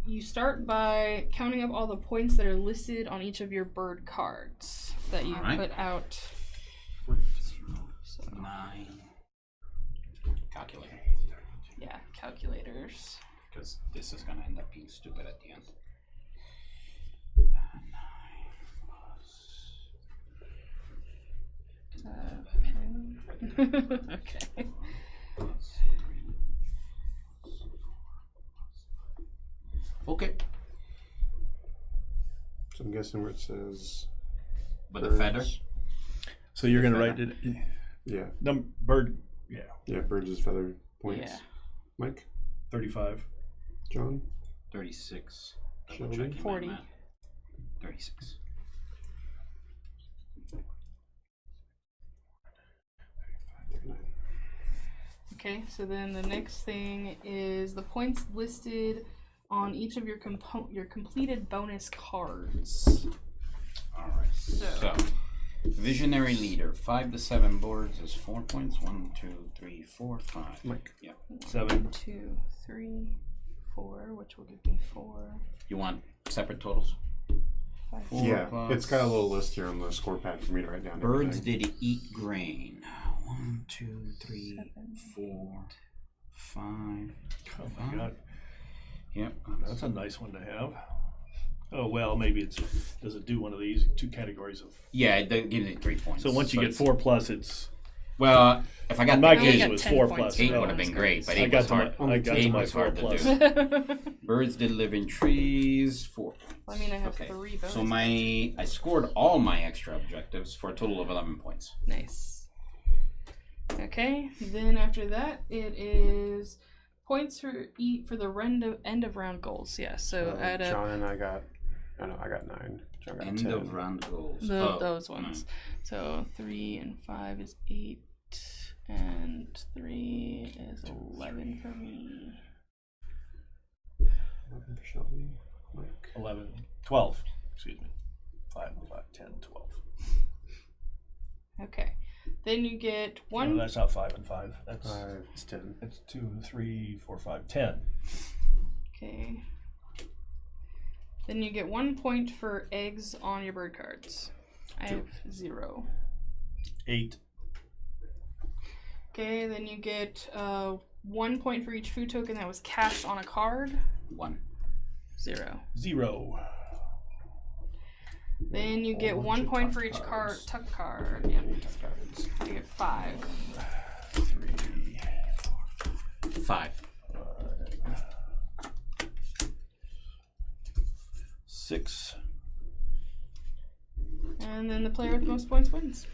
you start by counting up all the points that are listed on each of your bird cards that you Alright. put out. 0, So, 9. Calculator. yeah, calculators. Because this is going to end up being stupid at the end. 9 plus... Okay. Okay. I'm guessing where it says. But the feather? So you're going to Feather. write it. Yeah. Bird. Yeah. Yeah, birds is feather points. Yeah. Mike? 35. John? 36. Sheldon? Double checking my 40. math. 36. Okay, so then the next thing is the points listed on each of your completed bonus cards. All right. So, visionary leader, 5 to 7 boards is 4 points. 1, 2, 3, 4, 5. Mike. Yep. 7. 2, 3, 4, which will give me 4. You want separate totals? 5. Yeah, plus- it's got a little list here on the score pad for me to write down. Birds everything. did eat grain. 1, 2, 3, 4, 5. Oh my god, Yep. that's a nice one to have. Oh well, maybe it's. Does it do one of these 2 categories of? Yeah, it gives you 3 points. So once you get it's- 4 plus, it's. Well, if I got In my the only case, got it was 10 4 points. plus. 8 No, would have been great, but I 8 got was to hard. my. I got to 8 my was 4 hard to plus. do. Birds did live in trees. 4 points. I mean, I have Okay. 3 bonus. So I scored all my extra objectives for a total of 11 points. Nice. Okay, then after that, it is points for the end of round goals. Yeah, so add up John and I got 9. John got End 10. of round goals. those ones. So 3 and 5 is 8, and 3 is 11 for me. 11 for Shelby. Mike. 11, 12. Excuse me. 5, 10, 12. Okay, then you get No, 1. that's not 5 and 5. That's 5 is 10. It's 2, 3, 4, 5, 10. Okay. Then you get 1 point for eggs on your bird cards. I have 0. 8. Okay, then you get 1 point for each food token that was cached on a card. 1. 0. 0. Then you get Whole 1 bunch of point tuck for each cards. tuck card. Yeah, tuck cards. You get 5. 3, 5. 6. And then the player with the most points wins.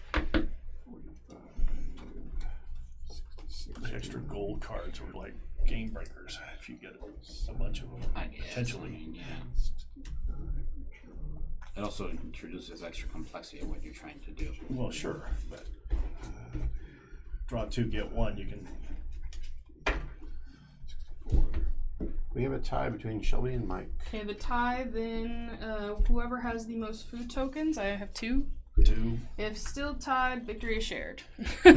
The extra gold cards were like game breakers if you get a bunch of them. I guess. Potentially. I mean, yeah. It also introduces extra complexity of what you're trying to do. Well, sure, but draw 2, get 1. You can. We have a tie between Shelby and Mike. Okay, the tie, then whoever has the most food tokens, I have 2. 2. If still tied, victory is shared. So,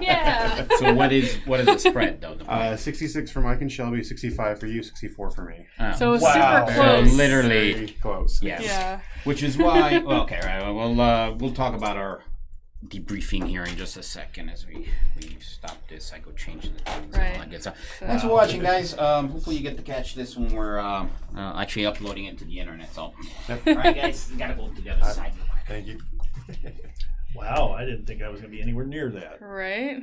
yeah. So what is the spread though? 66 for Mike and Shelby, 65 for you, 64 for me. Oh. So Wow. super close. Literally, Very close. yeah. Yeah. Which is why. Well, okay, right. We'll talk about our debriefing here in just a second as we stop this. I go change the things. Right. And all that good stuff. So- Thanks for watching, guys. Hopefully you get to catch this when we're actually uploading it to the internet. So, Yep. all right, guys, we gotta go to the other side. Thank you. Wow, I didn't think I was going to be anywhere near that. Right?